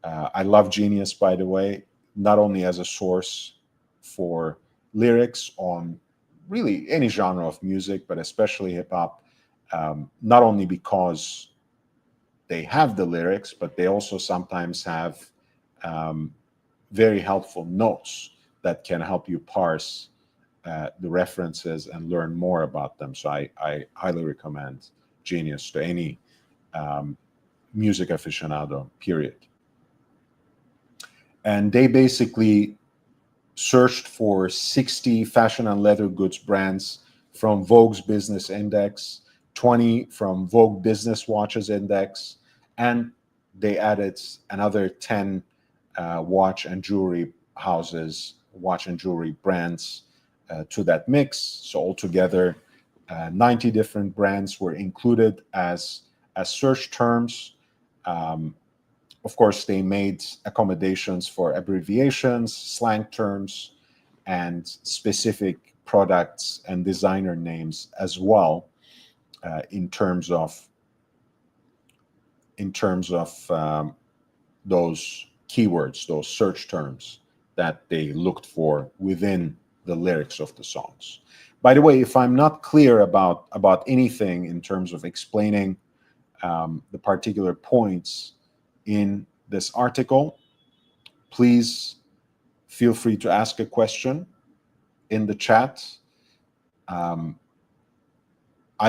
I love Genius, by the way, not only as a source for lyrics on really any genre of music, but especially hip hop, not only because they have the lyrics, but they also sometimes have very helpful notes that can help you parse the references and learn more about them. So I highly recommend Genius to any music aficionado, period. And they basically searched for 60 fashion and leather goods brands from Vogue's Business Index, 20 from Vogue Business Watches Index, and they added another 10 watch and jewelry houses, watch and jewelry brands to that mix. So altogether, 90 different brands were included as search terms. Of course, they made accommodations for abbreviations, slang terms, and specific products and designer names as well. in terms of those keywords, those search terms that they looked for within the lyrics of the songs. By the way, if I'm not clear about anything in terms of explaining the particular points in this article, please feel free to ask a question in the chat. I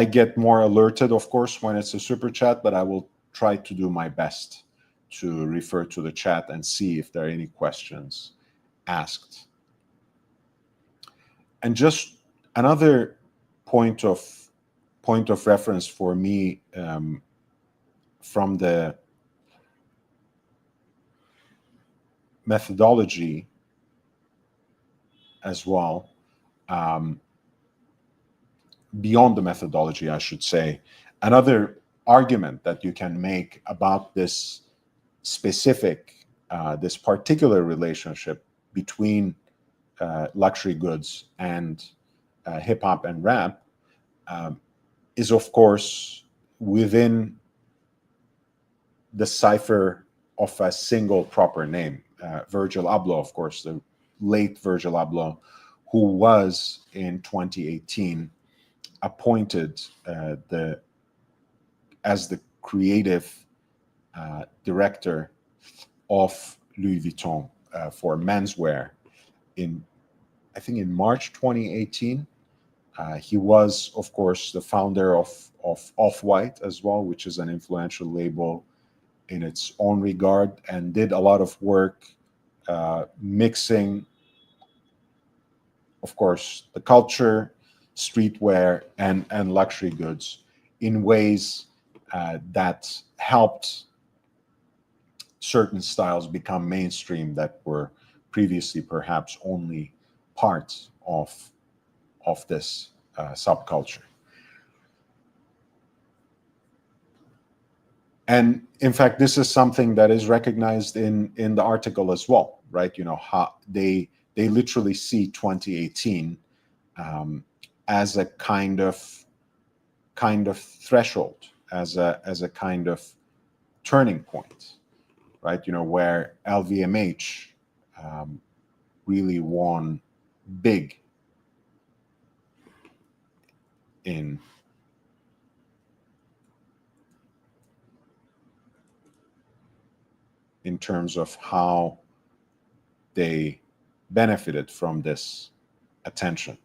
get more alerted, of course, when it's a super chat, but I will try to do my best to refer to the chat and see if there are any questions asked. And just another point of reference for me from the methodology as well, beyond the methodology, I should say, another argument that you can make about this specific, this particular relationship between luxury goods and hip hop and rap is, of course, within the cipher of a single proper name. Virgil Abloh, of course, the late Virgil Abloh, who was in 2018 appointed as the creative director of Louis Vuitton for menswear I think in March 2018. He was, of course, the founder of Off-White as well, which is an influential label in its own regard, and did a lot of work mixing, of course, the culture, streetwear, and luxury goods in ways that helped certain styles become mainstream that were previously perhaps only part of this subculture. And in fact, this is something that is recognized in the article as well, right? You know, how they literally see 2018 as a kind of threshold, as a kind of turning point, right? You know, where LVMH really won big in terms of how they benefited from this attention.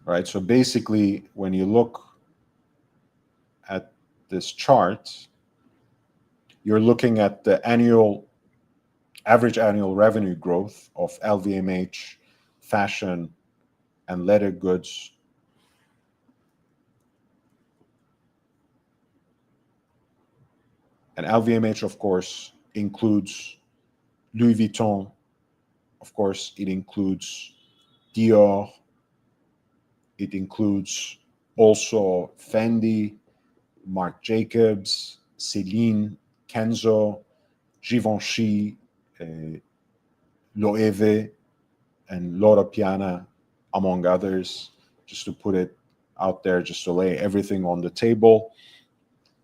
Right, so basically, when you look at this chart, you're looking at the average annual revenue growth of LVMH fashion and leather goods and LVMH, of course, includes Louis Vuitton. Of course, it includes Dior. It includes also Fendi, Marc Jacobs, Celine, Kenzo, Givenchy, Loewe, and Loro Piana, among others, just to put it out there, just to lay everything on the table.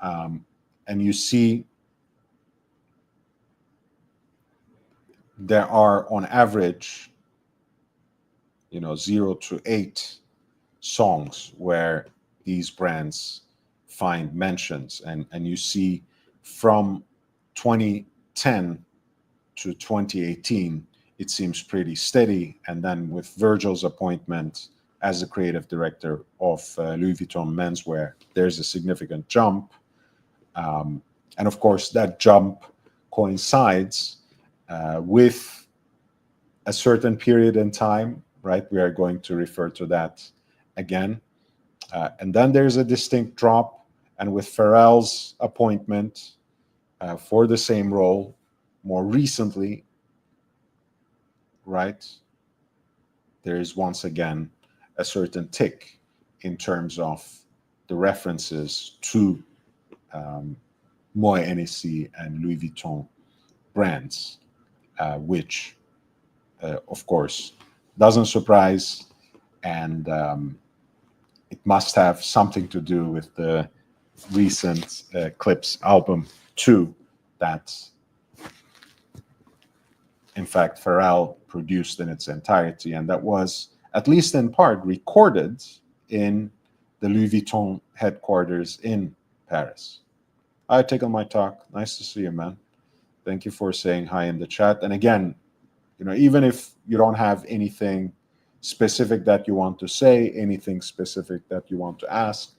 And you see there are, on average, 0 to 8 songs where these brands find mentions. And you see from 2010 to 2018, it seems pretty steady. And then with Virgil's appointment as the creative director of Louis Vuitton menswear, there's a significant jump. And of course, that jump coincides with a certain period in time, right? We are going to refer to that again. And then there's a distinct drop. And with Pharrell's appointment for the same role more recently, right, there is once again a certain tick in terms of the references to Moët Hennessy and Louis Vuitton brands, which, of course, doesn't surprise, and it must have something to do with the recent Clips album 2 that, in fact, Pharrell produced in its entirety, and that was, at least in part, recorded in the Louis Vuitton headquarters in Paris. Hi, Tickle My Talk. Nice to see you, man. Thank you for saying hi in the chat. And again, even if you don't have anything specific that you want to say, anything specific that you want to ask,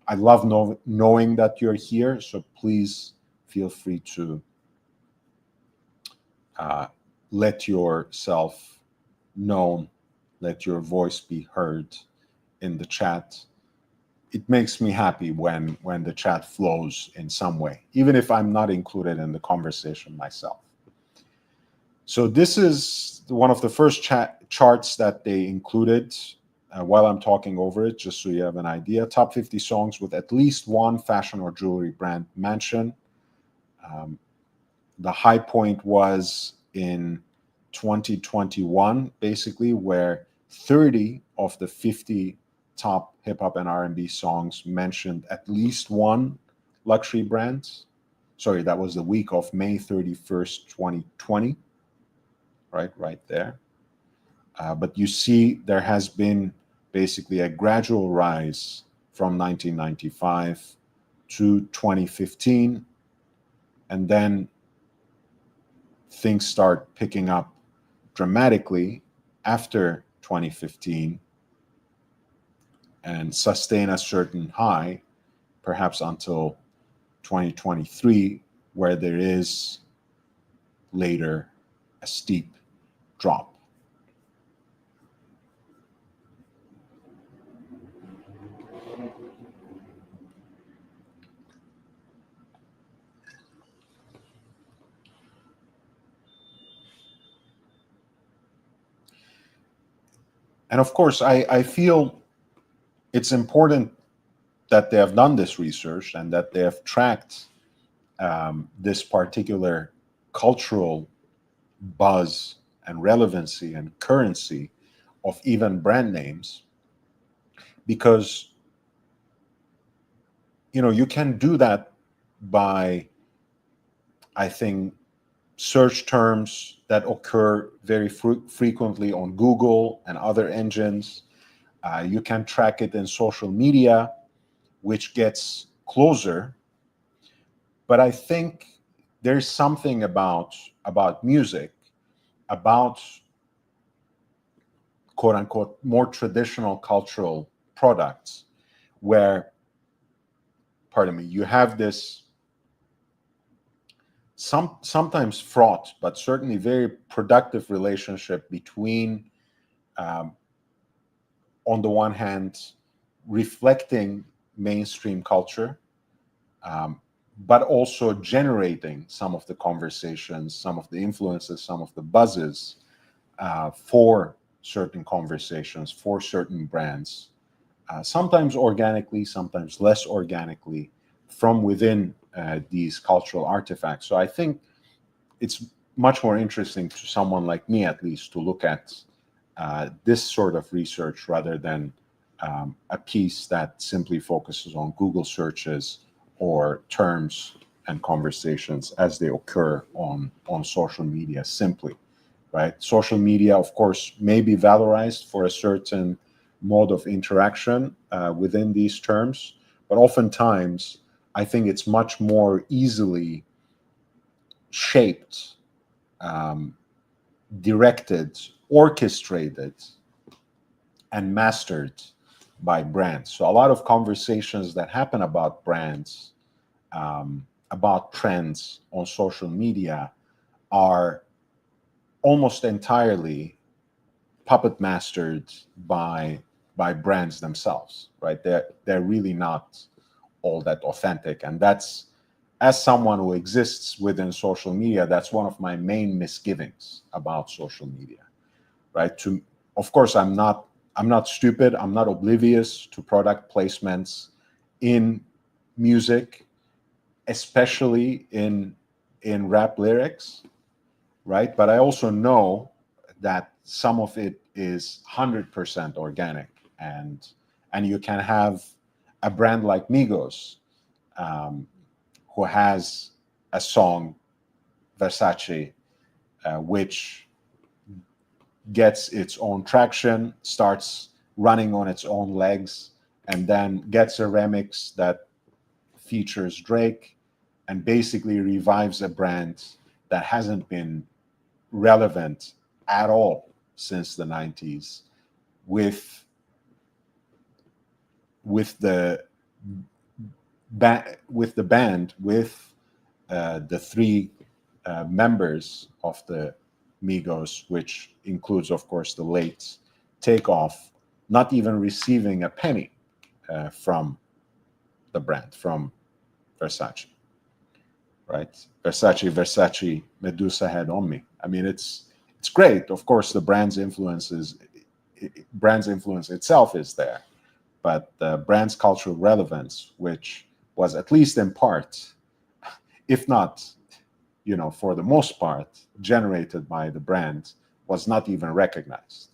I love knowing that you're here. So please feel free to let yourself known, let your voice be heard in the chat. It makes me happy when the chat flows in some way, even if I'm not included in the conversation myself. So this is one of the first charts that they included while I'm talking over it, just so you have an idea. Top 50 songs with at least one fashion or jewelry brand mention. The high point was in 2021, basically, where 30 of the 50 top hip hop and R&B songs mentioned at least one luxury brand. Sorry, that was the week of May 31st, 2020, right there. But you see there has been basically a gradual rise from 1995 to 2015, and then things start picking up dramatically after 2015 and sustain a certain high, perhaps until 2023, where there is later a steep drop. And of course, I feel it's important that they have done this research and that they have tracked this particular cultural buzz and relevancy and currency of even brand names, because you can do that by, I think, search terms that occur very frequently on Google and other engines. You can track it in social media, which gets closer. But I think there's something about music, about quote unquote more traditional cultural products, where, pardon me, you have this sometimes fraught, but certainly very productive relationship between, on the one hand, reflecting mainstream culture, but also generating some of the conversations, some of the influences, some of the buzzes for certain conversations, for certain brands, sometimes organically, sometimes less organically, from within these cultural artifacts. So I think it's much more interesting to someone like me, at least, to look at this sort of research rather than a piece that simply focuses on Google searches or terms and conversations as they occur on social media simply, right? Social media, of course, may be valorized for a certain mode of interaction within these terms, but oftentimes I think it's much more easily shaped, directed, orchestrated, and mastered by brands. So a lot of conversations that happen about brands, about trends on social media, are almost entirely puppet mastered by brands themselves, right? They're really not all that authentic. And that's, as someone who exists within social media, that's one of my main misgivings about social media, right? Of course, I'm not stupid. I'm not oblivious to product placements in music, especially in rap lyrics, right? But I also know that some of it is 100% organic, and you can have a brand like Migos, who has a song, Versace, which gets its own traction, starts running on its own legs, and then gets a remix that features Drake and basically revives a brand that hasn't been relevant at all since the 90s, with the band, with the three members of the Migos, which includes, of course, the late Takeoff, not even receiving a penny from the brand, from Versace, right? Versace, Medusa head on me. I mean, it's great. Of course, the brand's influence itself is there, but the brand's cultural relevance, which was at least in part, if not, for the most part, generated by the brand, was not even recognized,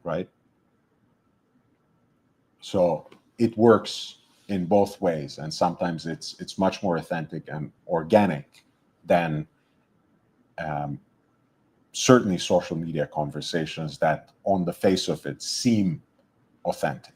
right? So it works in both ways, and sometimes it's much more authentic and organic than certainly social media conversations that, on the face of it, seem authentic.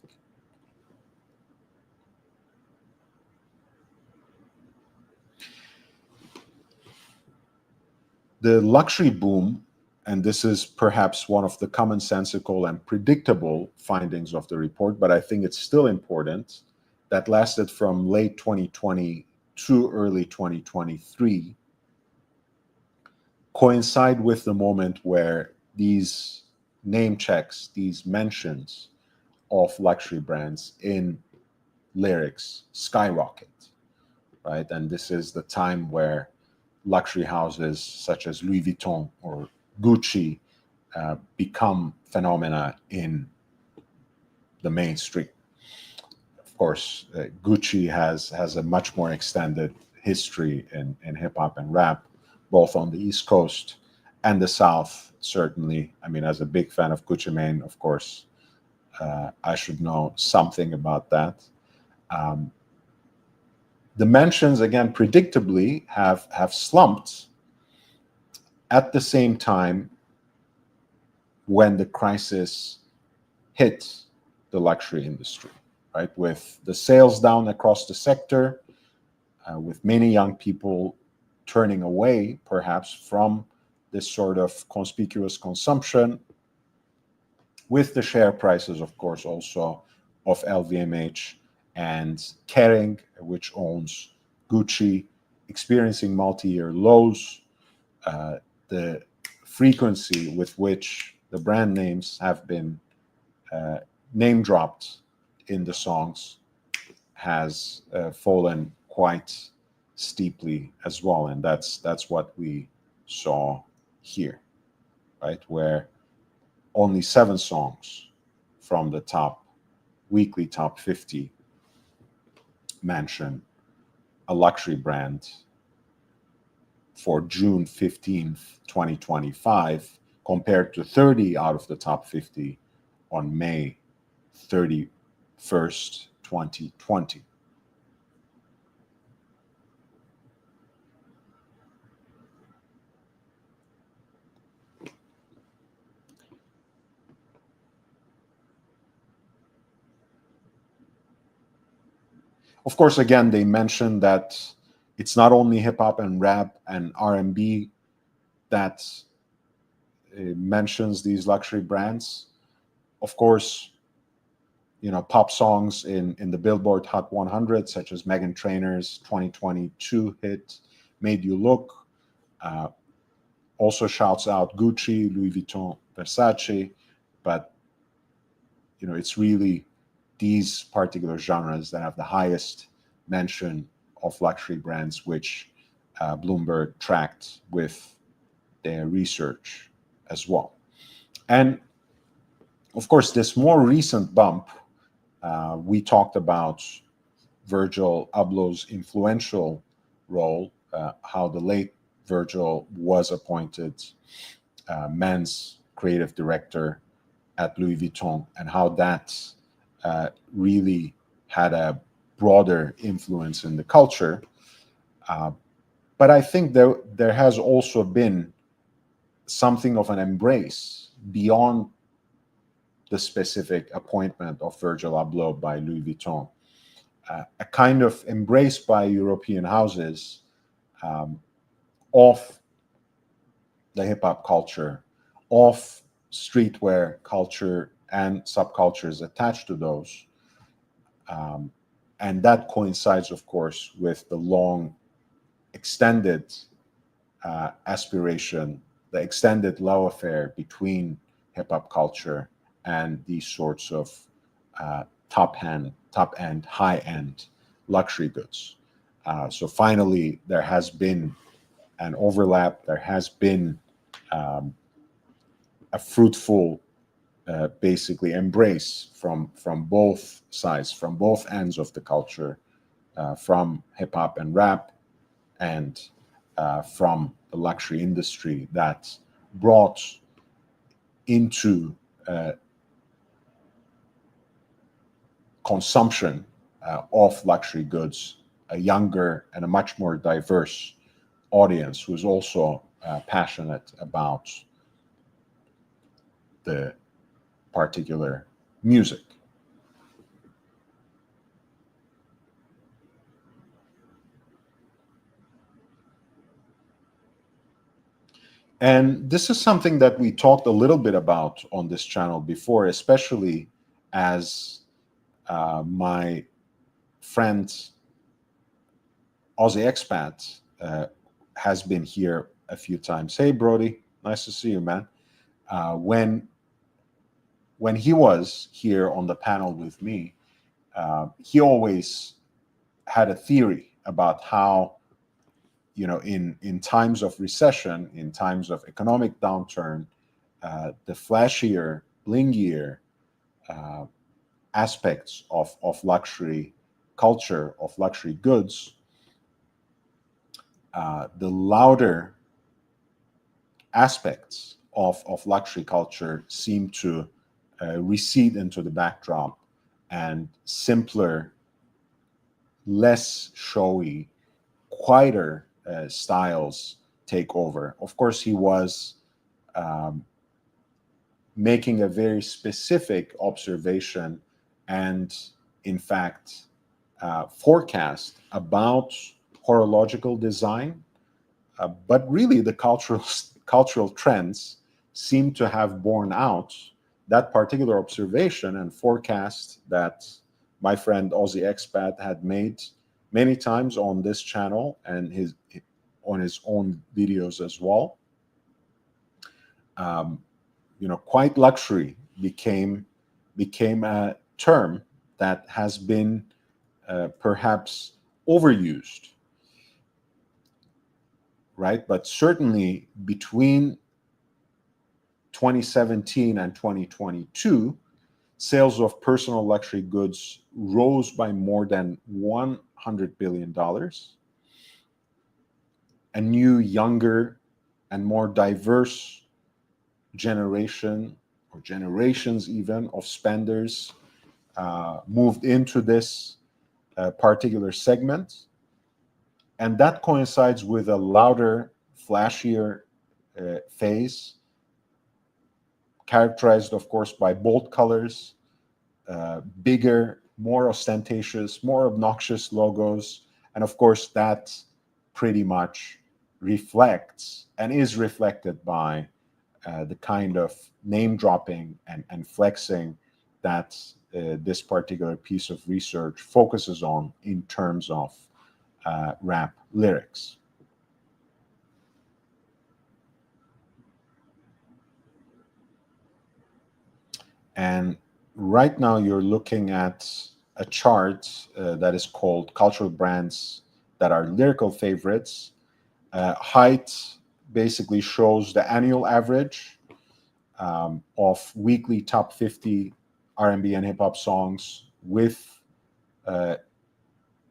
The luxury boom, and this is perhaps one of the commonsensical and predictable findings of the report, but I think it's still important, that lasted from late 2020 to early 2023, coincide with the moment where these name checks, these mentions of luxury brands in lyrics skyrocket, right? And this is the time where luxury houses such as Louis Vuitton or Gucci become phenomena in the mainstream. Of course, Gucci has a much more extended history in hip hop and rap, both on the East Coast and the South, certainly. I mean, as a big fan of Gucci Mane, of course, I should know something about that. The mentions, again, predictably, have slumped at the same time when the crisis hit the luxury industry, right? With the sales down across the sector, with many young people turning away, perhaps, from this sort of conspicuous consumption, with the share prices, of course, also of LVMH and Kering, which owns Gucci, experiencing multi-year lows. The frequency with which the brand names have been name dropped in the songs has fallen quite steeply as well, and that's what we saw here, right? Where only 7 songs from the weekly top 50 mention a luxury brand for June 15th, 2025, compared to 30 out of the top 50 on May 31st, 2020. Of course, again, they mentioned that it's not only hip hop and rap and R&B that mentions these luxury brands. Of course, pop songs in the Billboard Hot 100, such as Meghan Trainor's 2022 hit "Made You Look," also shouts out Gucci, Louis Vuitton, Versace, but it's really these particular genres that have the highest mention of luxury brands, which Bloomberg tracked with their research as well. And of course, this more recent bump, we talked about Virgil Abloh's influential role, how the late Virgil was appointed men's creative director at Louis Vuitton, and how that really had a broader influence in the culture. Uh, but I think there has also been something of an embrace beyond the specific appointment of Virgil Abloh by Louis Vuitton, a kind of embrace by European houses um, of the hip hop culture, of streetwear culture and subcultures attached to those. Um, and that coincides, of course, with the long, extended aspiration, the extended love affair between hip hop culture and these sorts of top end, high end luxury goods. So finally, there has been an overlap. There has been um, a fruitful, basically, embrace from both sides, from both ends of the culture, from hip hop and rap, and from the luxury industry that brought into consumption of luxury goods a younger and a much more diverse audience who is also passionate about the particular music. And this is something that we talked a little bit about on this channel before, especially as my friend Aussie expat has been here a few times. Hey, Brody, nice to see you, man. When he was here on the panel with me, he always had a theory about how, in times of recession, in times of economic downturn, the flashier, blingier uh, aspects of luxury culture, of luxury goods, the louder aspects of luxury culture seem to recede into the backdrop, and simpler, less showy, quieter styles take over. Of course, he was um, making a very specific observation and, in fact, forecast about horological design, but really the cultural trends seem to have borne out that particular observation and forecast that my friend Aussie Expat had made many times on this channel and on his own videos as well. Um, quite luxury became a term that has been perhaps overused, right? But certainly between 2017 and 2022, sales of personal luxury goods rose by more than $100 billion. A new, younger, and more diverse generation, or generations even, of spenders moved into this particular segment. And that coincides with a louder, flashier phase, characterized, of course, by bold colors, bigger, more ostentatious, more obnoxious logos. And of course, that pretty much reflects and is reflected by the kind of name dropping and flexing that this particular piece of research focuses on in terms of rap lyrics. And right now you're looking at a chart that is called Cultural Brands That Are Lyrical Favorites. Height basically shows the annual average of weekly top 50 R&B and hip hop songs with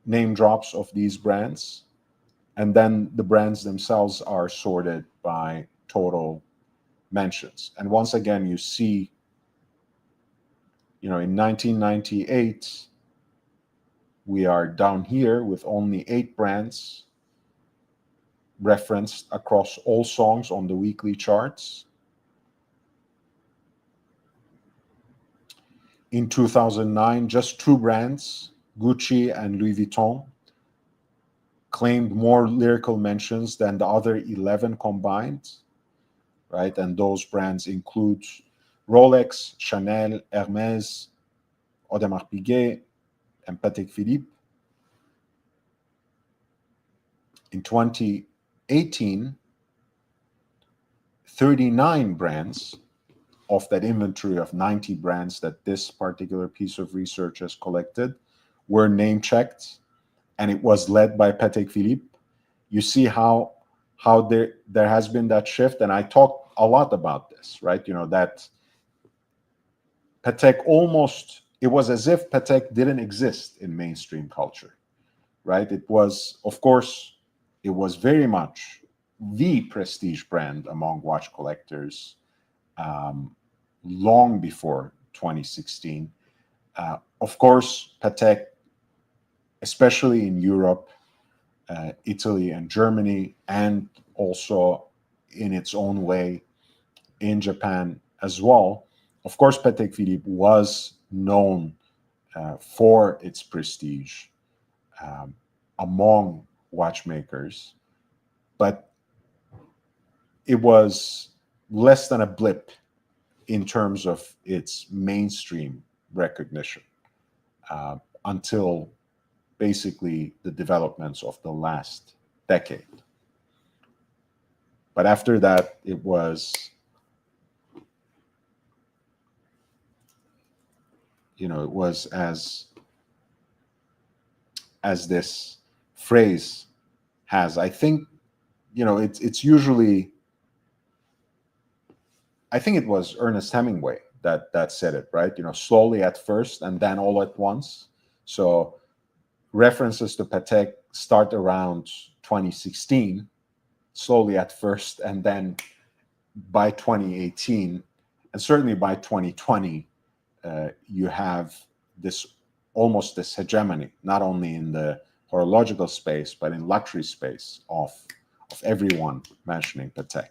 name drops of these brands. And then the brands themselves are sorted by total mentions. And once again, you see, in 1998, we are down here with only 8 brands referenced across all songs on the weekly charts. In 2009, just 2 brands, Gucci and Louis Vuitton, claimed more lyrical mentions than the other 11 combined, right? And those brands include Rolex, Chanel, Hermes, Audemars Piguet, and Patek Philippe. In 2018, 39 brands of that inventory of 90 brands that this particular piece of research has collected were name checked, and it was led by Patek Philippe. You see how there has been that shift, and I talked a lot about this, right? That Patek it was as if Patek didn't exist in mainstream culture, right? It was, of course, it was very much the prestige brand among watch collectors long before 2016. Of course, Patek, especially in Europe, Italy and Germany, and also in its own way in Japan as well. Of course, Patek Philippe was known for its prestige among watchmakers, but it was less than a blip in terms of its mainstream recognition until basically the developments of the last decade. But after that, it was, it was as this phrase has. I think, it's usually, I think it was Ernest Hemingway that said it, right? Slowly at first and then all at once. So references to Patek start around 2016, slowly at first, and then by 2018, and certainly by 2020, you have almost this hegemony, not only in the horological space, but in luxury space of everyone mentioning Patek.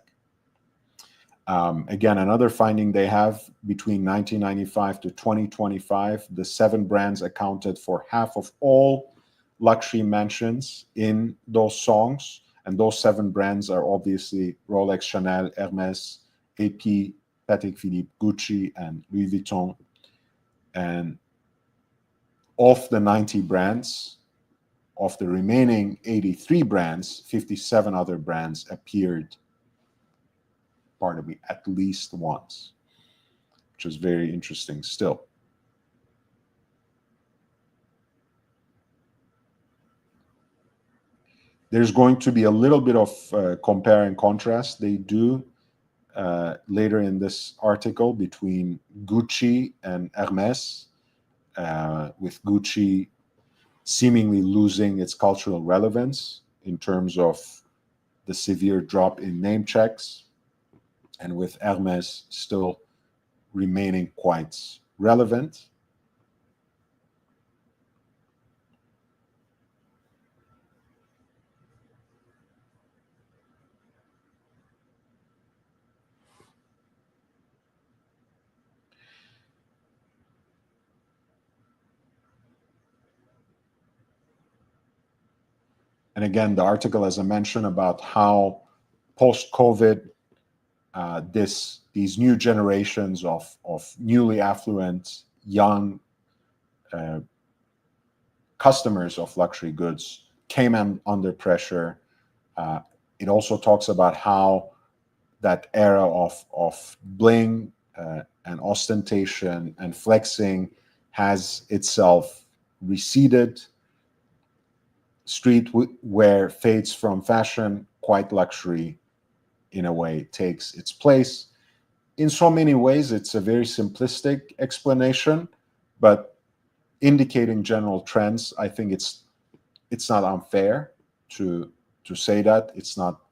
Again, another finding they have, between 1995 to 2025, the 7 brands accounted for half of all luxury mentions in those songs. And those 7 brands are obviously Rolex, Chanel, Hermes, AP, Patek Philippe, Gucci, and Louis Vuitton. And of the 90 brands, of the remaining 83 brands, 57 other brands appeared, pardon me, at least once, which is very interesting still. There's going to be a little bit of compare and contrast they do later in this article between Gucci and Hermes, with Gucci seemingly losing its cultural relevance in terms of the severe drop in name checks, and with Hermes still remaining quite relevant. And again, the article, as I mentioned, about how post-COVID, these new generations of newly affluent, young customers of luxury goods came under pressure. It also talks about how that era of bling and ostentation and flexing has itself receded. Streetwear fades from fashion, quiet luxury, in a way, takes its place. In so many ways, it's a very simplistic explanation, but indicating general trends. I think it's not unfair to say that. It's not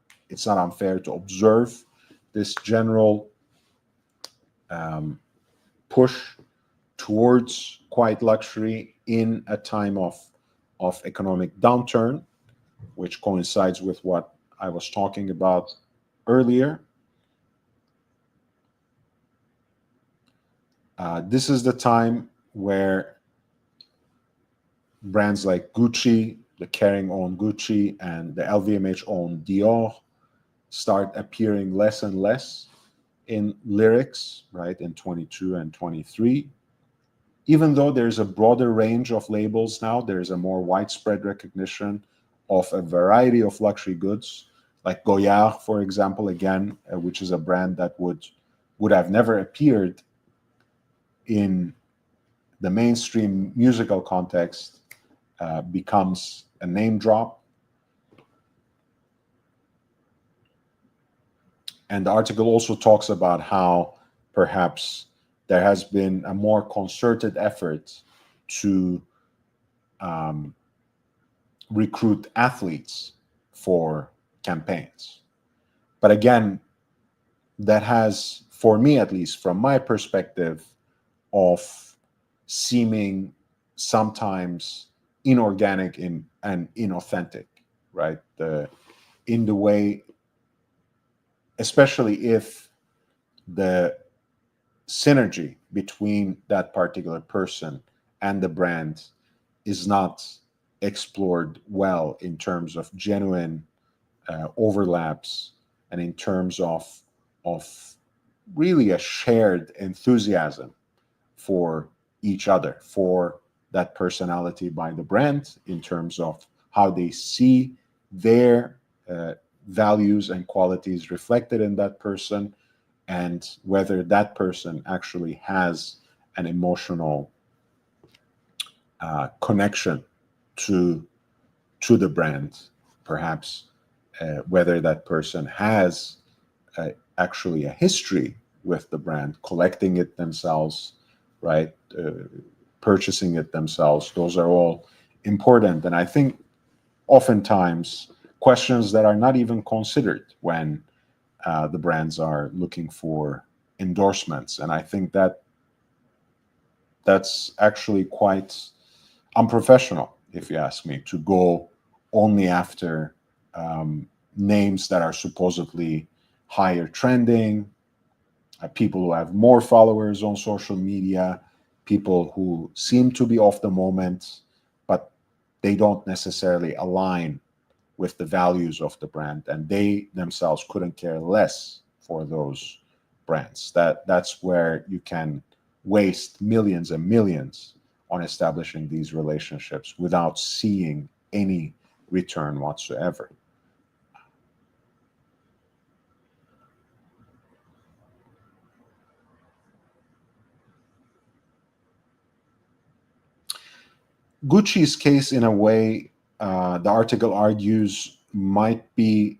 unfair to observe this general push towards quiet luxury in a time of economic downturn, which coincides with what I was talking about earlier. This is the time where brands like Gucci, the Kering owned Gucci, and the LVMH owned Dior start appearing less and less in lyrics, right, in 22 and 23. Even though there's a broader range of labels now, there's a more widespread recognition of a variety of luxury goods, like Goyard, for example, again, which is a brand that would have never appeared in the mainstream musical context, becomes a name drop. And the article also talks about how perhaps there has been a more concerted effort to recruit athletes for campaigns. But again, that has, for me at least, from my perspective, of seeming sometimes inorganic and inauthentic, right? In the way, especially if the synergy between that particular person and the brand is not explored well in terms of genuine overlaps and in terms of really a shared enthusiasm for each other, for that personality by the brand, in terms of how they see their values and qualities reflected in that person, and whether that person actually has an emotional connection to the brand, perhaps whether that person has actually a history with the brand, collecting it themselves, right? Purchasing it themselves. Those are all important. And I think oftentimes questions that are not even considered when the brands are looking for endorsements. And I think that's actually quite unprofessional, if you ask me, to go only after names that are supposedly higher trending, people who have more followers on social media, people who seem to be off the moment, but they don't necessarily align with the values of the brand, and they themselves couldn't care less for those brands. That's where you can waste millions and millions on establishing these relationships without seeing any return whatsoever. Gucci's case, in a way, the article argues, might be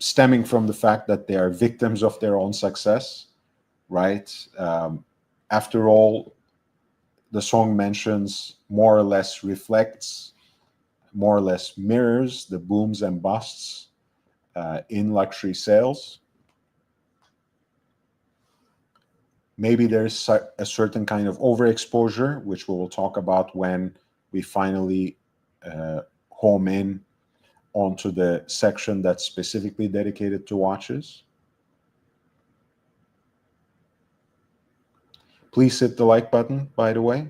stemming from the fact that they are victims of their own success, right? After all, the song mentions, more or less reflects, more or less mirrors the booms and busts in luxury sales. Maybe there's a certain kind of overexposure, which we will talk about when we finally home in onto the section that's specifically dedicated to watches. Please hit the like button, by the way.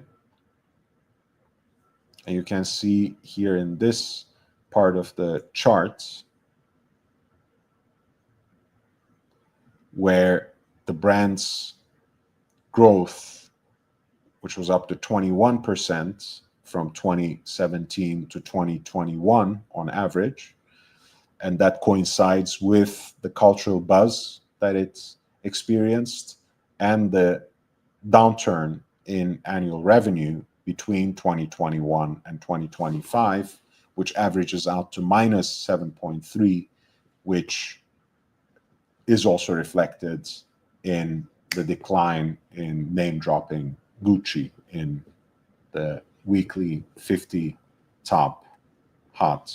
And you can see here in this part of the chart where the brand's growth, which was up to 21% from 2017 to 2021 on average, and that coincides with the cultural buzz that it's experienced and the downturn in annual revenue between 2021 and 2025, which averages out to minus 7.3, which is also reflected in the decline in name dropping Gucci in the weekly 50 top hot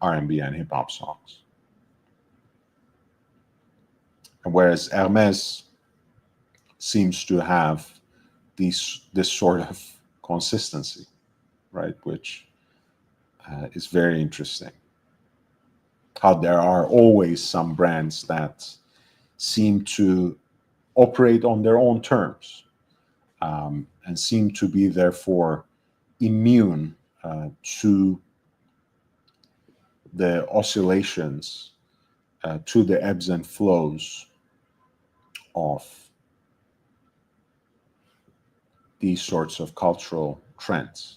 R&B and hip hop songs. And whereas Hermes seems to have this sort of consistency, right? Which is very interesting. How there are always some brands that seem to operate on their own terms, and seem to be therefore immune to the oscillations, to the ebbs and flows of these sorts of cultural trends.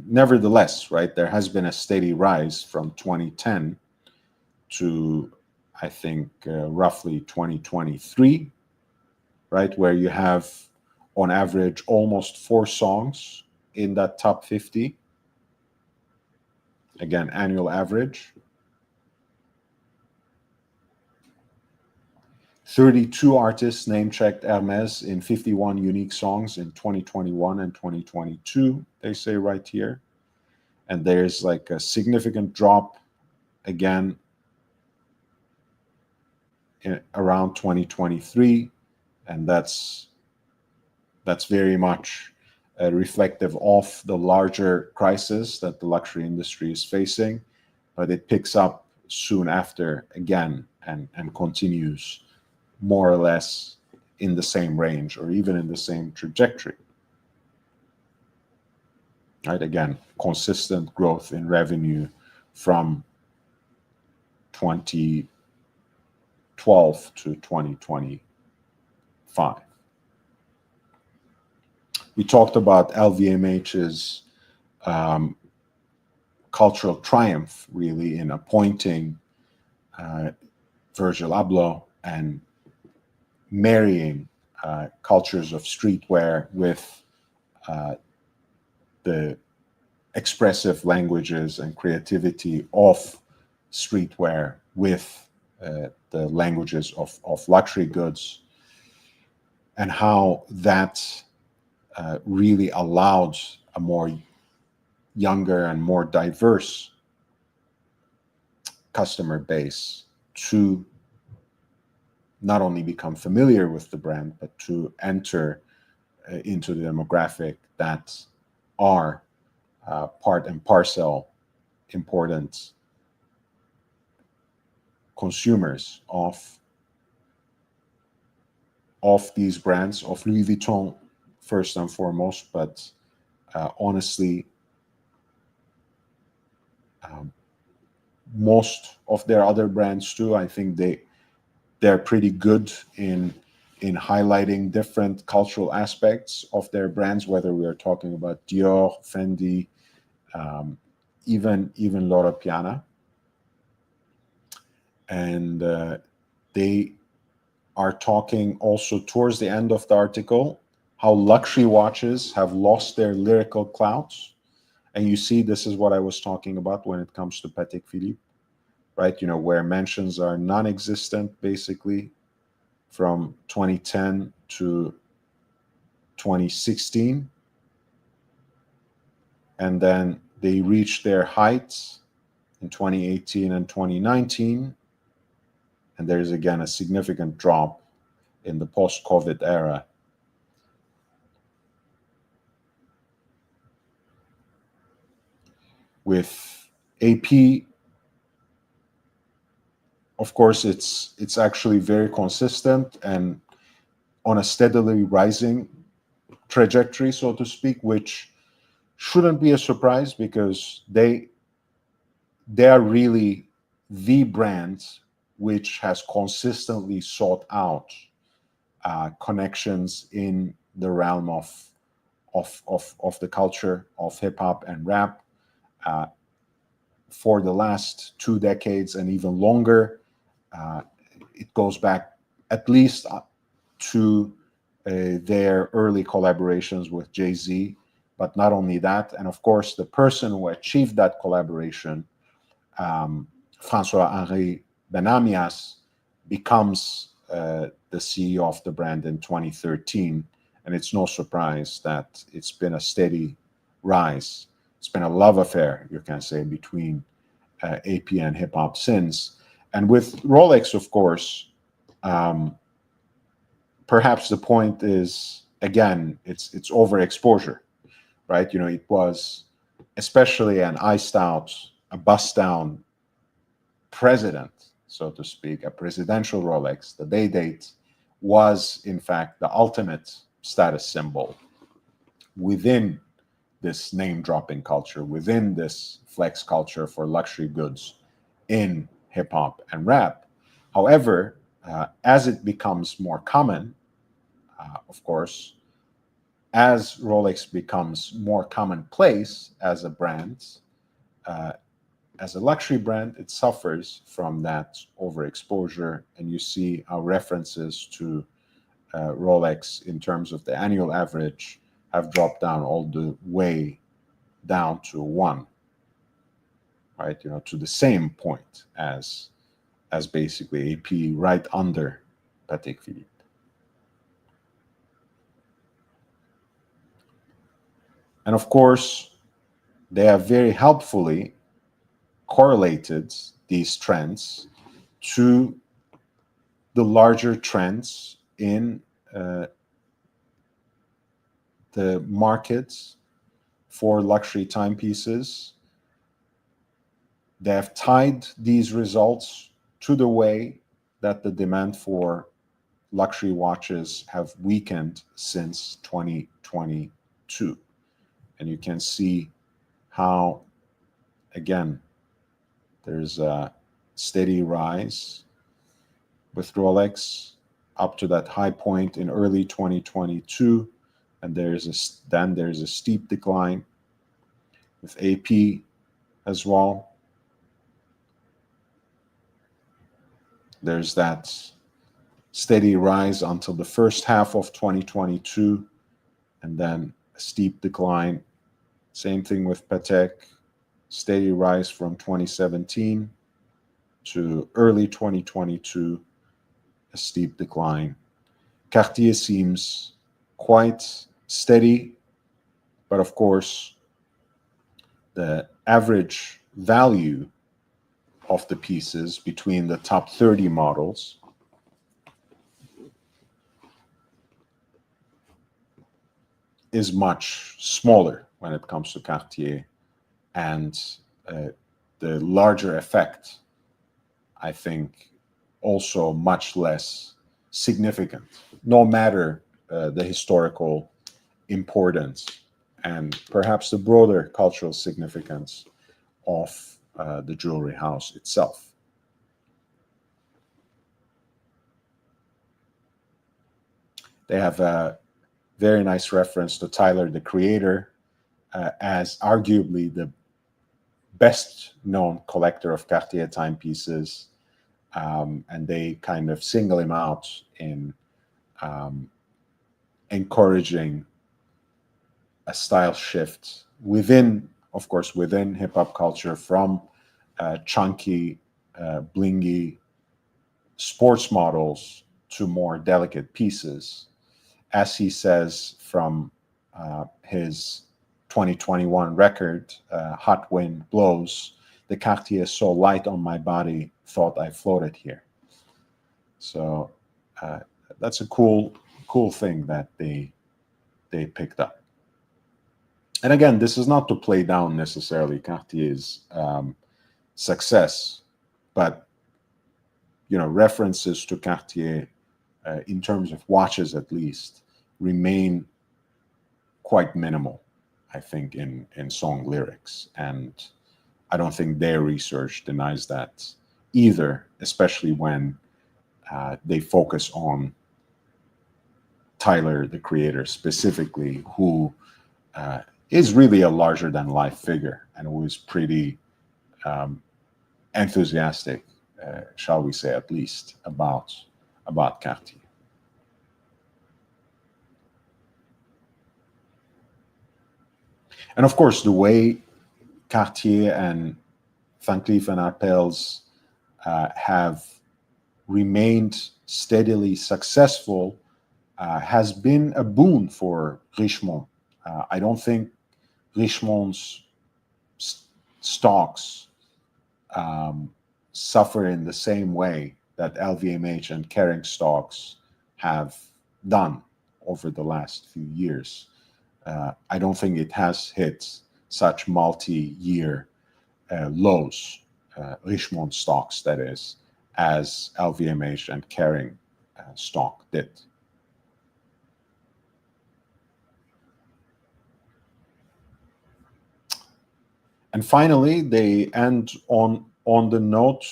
Nevertheless, right, there has been a steady rise from 2010 to, I think, roughly 2023, right, where you have on average almost 4 songs in that top 50. Again, annual average. 32 artists name-checked Hermes in 51 unique songs in 2021 and 2022, they say right here. And there's like a significant drop again around 2023, and that's very much reflective of the larger crisis that the luxury industry is facing, but it picks up soon after again and continues more or less in the same range or even in the same trajectory. Right, again, consistent growth in revenue from 2012 to 2025. We talked about LVMH's cultural triumph, really, in appointing Virgil Abloh and marrying cultures of streetwear with the expressive languages and creativity of streetwear with the languages of luxury goods, and how that really allowed a more younger and more diverse customer base to not only become familiar with the brand, but to enter into the demographic that are part and parcel important consumers of these brands, of Louis Vuitton first and foremost, but honestly, most of their other brands too. I think they're pretty good in highlighting different cultural aspects of their brands, whether we are talking about Dior, Fendi, even Loro Piana. And they are talking also towards the end of the article how luxury watches have lost their lyrical clout. And you see, this is what I was talking about when it comes to Patek Philippe, right? You know, where mentions are non-existent basically from 2010 to 2016. And then they reached their heights in 2018 and 2019. And there's again a significant drop in the post-COVID era. With AP, of course, it's actually very consistent and on a steadily rising trajectory, so to speak, which shouldn't be a surprise because they are really the brand which has consistently sought out connections in the realm of the culture of hip hop and rap for the last 2 decades and even longer. It goes back at least to their early collaborations with Jay-Z, but not only that. And of course, the person who achieved that collaboration, François-Henri Benamias, becomes the CEO of the brand in 2013. And it's no surprise that it's been a steady rise. It's been a love affair, you can say, between AP and hip hop since. And with Rolex, of course, um, perhaps the point is, again, it's overexposure, right? It was especially an iced out, a bust down president, so to speak, a presidential Rolex. The day date was, in fact, the ultimate status symbol within this name dropping culture, within this flex culture for luxury goods in hip hop and rap. However, as it becomes more common, of course, as Rolex becomes more commonplace as a brand, uh, as a luxury brand, it suffers from that overexposure. And you see our references to Rolex in terms of the annual average have dropped down all the way down to one, right? To the same point as basically AP, right under Patek Philippe. And of course, they have very helpfully correlated these trends to the larger trends in the markets for luxury timepieces. They have tied these results to the way that the demand for luxury watches have weakened since 2022. And you can see how, again, there's a steady rise with Rolex up to that high point in early 2022, and there's a steep decline with AP as well. There's that steady rise until the first half of 2022, and then a steep decline. Same thing with Patek, steady rise from 2017 to early 2022, a steep decline. Cartier seems quite steady, but of course, the average value of the pieces between the top 30 models is much smaller when it comes to Cartier, and the larger effect, I think, also much less significant, no matter the historical importance and perhaps the broader cultural significance of the jewelry house itself. They have a very nice reference to Tyler, the Creator, as arguably the best known collector of Cartier timepieces. And they kind of single him out in encouraging a style shift within, of course, within hip hop culture from chunky, blingy sports models to more delicate pieces. As he says from his 2021 record, Hot Wind Blows, the Cartier is so light on my body, thought I floated here. So that's a cool thing that they picked up. And again, this is not to play down necessarily Cartier's success, but references to Cartier in terms of watches, at least, remain quite minimal, I think, in song lyrics. And I don't think their research denies that either, especially when they focus on Tyler, the Creator, specifically, who is really a larger than life figure and who is pretty enthusiastic, shall we say, at least, about Cartier. And of course, the way Cartier and Van Cleef & Arpels have remained steadily successful has been a boon for Richemont. I don't think Richemont's stocks suffer in the same way that LVMH and Kering stocks have done over the last few years. I don't think it has hit such multi-year lows, Richemont stocks, that is, as LVMH and Kering stock did. And finally, they end on the note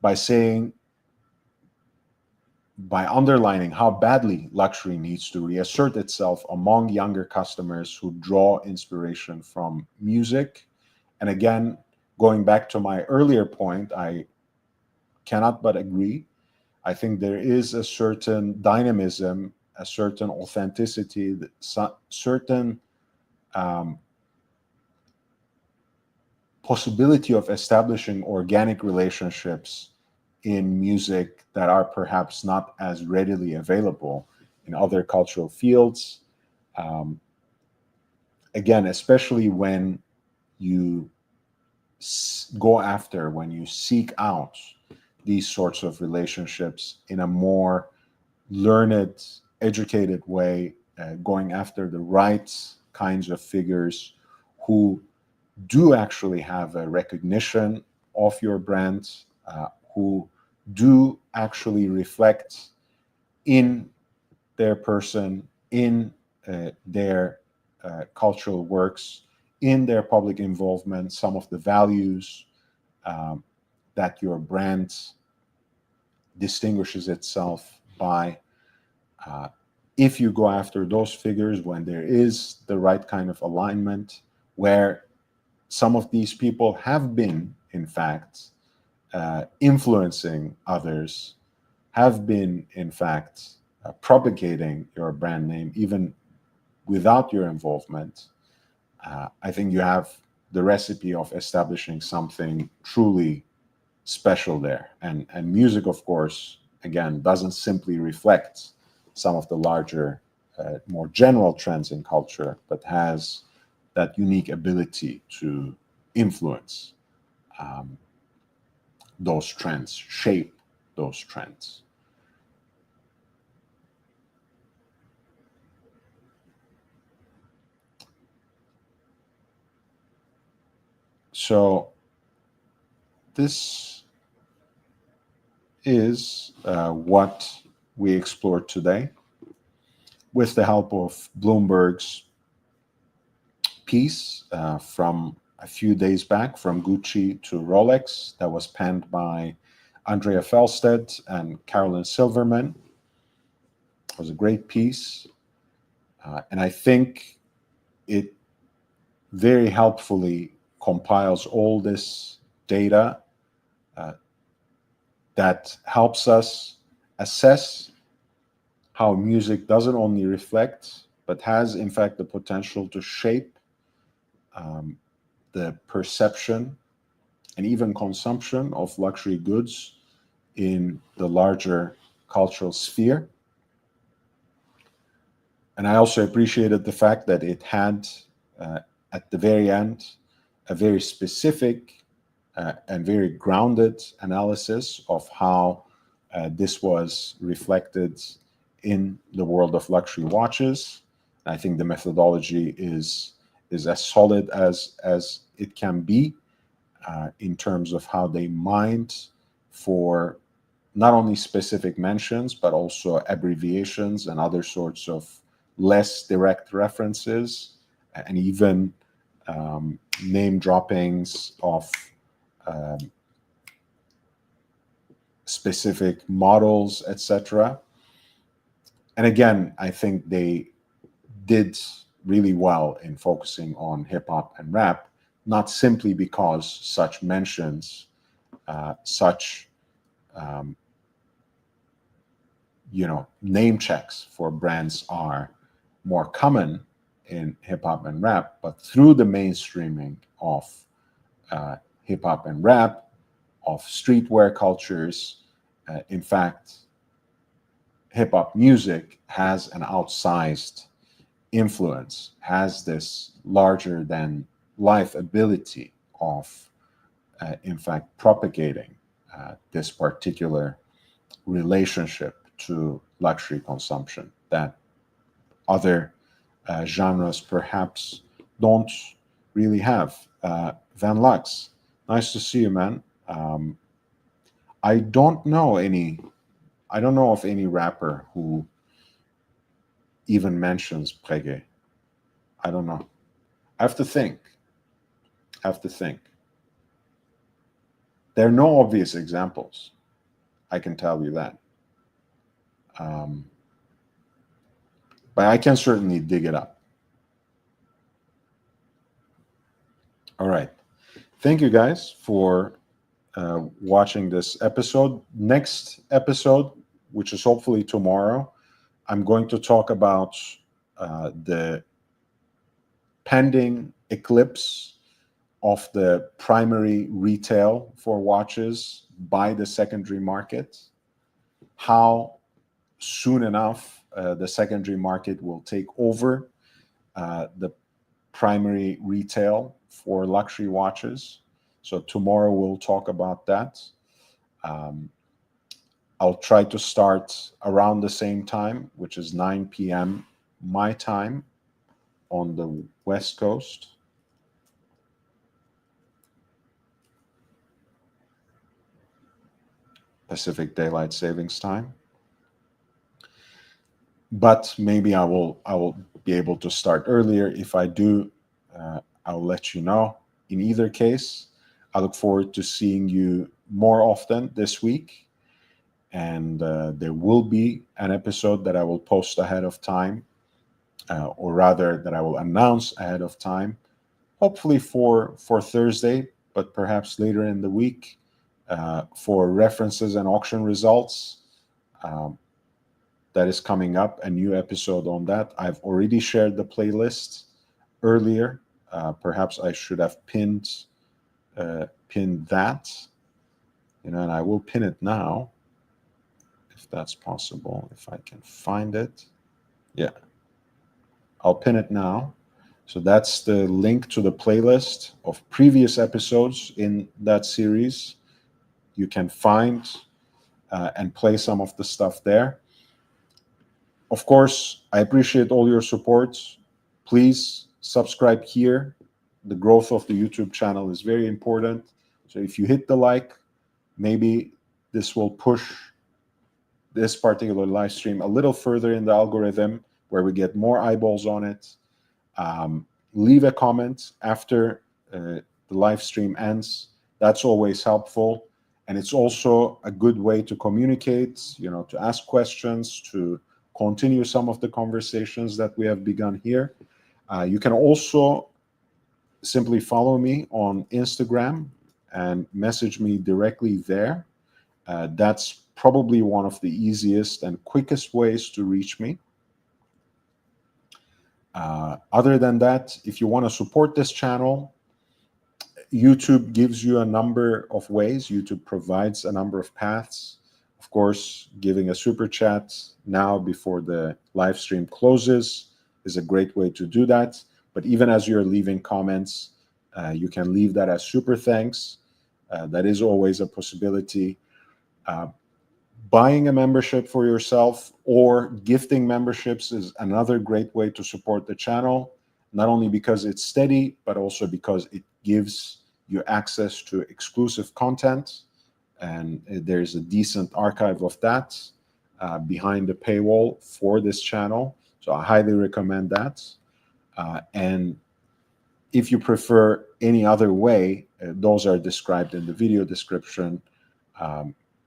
by saying, by underlining how badly luxury needs to reassert itself among younger customers who draw inspiration from music. And again, going back to my earlier point, I cannot but agree. I think there is a certain dynamism, a certain authenticity, certain possibility of establishing organic relationships in music that are perhaps not as readily available in other cultural fields. Again, especially when you when you seek out these sorts of relationships in a more learned, educated way, going after the right kinds of figures who do actually have a recognition of your brand, who do actually reflect in their person, in their cultural works, in their public involvement, some of the values that your brand distinguishes itself by. If you go after those figures when there is the right kind of alignment, where some of these people have been, in fact, influencing others, have been, in fact, propagating your brand name, even without your involvement, I think you have the recipe of establishing something truly special there. And music, of course, again, doesn't simply reflect some of the larger, more general trends in culture, but has that unique ability to influence those trends, shape those trends. So this is what we explored today with the help of Bloomberg's piece from a few days back, from Gucci to Rolex, that was penned by Andrea Felsted and Carolyn Silverman. It was a great piece. And I think it very helpfully compiles all this data that helps us assess how music doesn't only reflect, but has in fact the potential to shape the perception and even consumption of luxury goods in the larger cultural sphere. And I also appreciated the fact that it had, at the very end, a very specific and very grounded analysis of how this was reflected in the world of luxury watches. I think the methodology is as solid as it can be in terms of how they mined for not only specific mentions, but also abbreviations and other sorts of less direct references, and even name droppings of specific models, etc. And again, I think they did really well in focusing on hip hop and rap, not simply because such mentions, such name checks for brands are more common in hip hop and rap, but through the mainstreaming of hip hop and rap, of streetwear cultures, in fact, hip hop music has an outsized influence, has this larger than life ability of in fact, propagating this particular relationship to luxury consumption that other genres perhaps don't really have. Van Lux, nice to see you, man. I don't know any. I don't know of any rapper who even mentions Breguet. I don't know. I have to think. I have to think. There are no obvious examples. I can tell you that. Um, but I can certainly dig it up. All right. Thank you guys for watching this episode. Next episode, which is hopefully tomorrow, I'm going to talk about the pending eclipse of the primary retail for watches by the secondary market, how soon enough the secondary market will take over the primary retail for luxury watches. So tomorrow we'll talk about that. I'll try to start around the same time, which is 9 p.m. my time on the West Coast. Pacific Daylight Savings Time. But maybe I will be able to start earlier. If I do, I'll let you know. In either case, I look forward to seeing you more often this week. And there will be an episode that I will post ahead of time, or rather that I will announce ahead of time, hopefully for Thursday, but perhaps later in the week, for references and auction results. That is coming up, a new episode on that. I've already shared the playlist earlier. Perhaps I should have pinned that, and I will pin it now, if that's possible, if I can find it. Yeah, I'll pin it now. So that's the link to the playlist of previous episodes in that series. You can find and play some of the stuff there. Of course, I appreciate all your support. Please subscribe here. The growth of the YouTube channel is very important. So if you hit the like, maybe this will push this particular live stream a little further in the algorithm where we get more eyeballs on it. Leave a comment after the live stream ends. That's always helpful. And it's also a good way to communicate, to ask questions, to continue some of the conversations that we have begun here. You can also simply follow me on Instagram and message me directly there. That's probably one of the easiest and quickest ways to reach me. Other than that, if you want to support this channel, YouTube gives you a number of ways. YouTube provides a number of paths. Of course, giving a super chat now before the live stream closes is a great way to do that. But even as you're leaving comments, you can leave that as super thanks. That is always a possibility. Buying a membership for yourself or gifting memberships is another great way to support the channel, not only because it's steady, but also because it gives you access to exclusive content. And there's a decent archive of that behind the paywall for this channel. So I highly recommend that. And if you prefer any other way, those are described in the video description.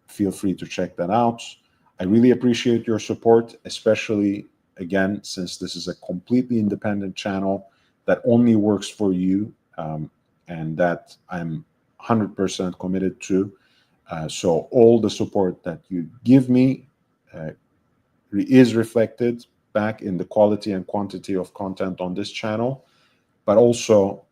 Feel free to check that out. I really appreciate your support, especially, again, since this is a completely independent channel that only works for you, and that I'm 100% committed to. So all the support that you give me is reflected back in the quality and quantity of content on this channel, but also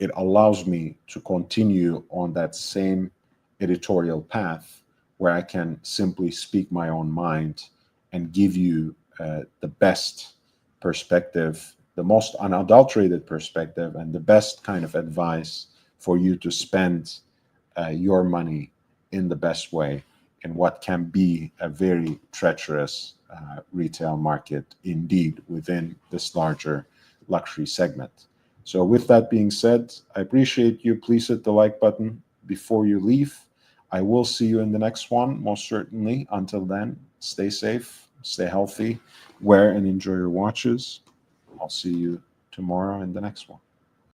it allows me to continue on that same editorial path where I can simply speak my own mind and give you the best perspective, the most unadulterated perspective, and the best kind of advice for you to spend your money in the best way in what can be a very treacherous retail market indeed within this larger luxury segment. So with that being said, I appreciate you. Please hit the like button before you leave. I will see you in the next one, most certainly. Until then, stay safe, stay healthy, wear and enjoy your watches. I'll see you tomorrow in the next one.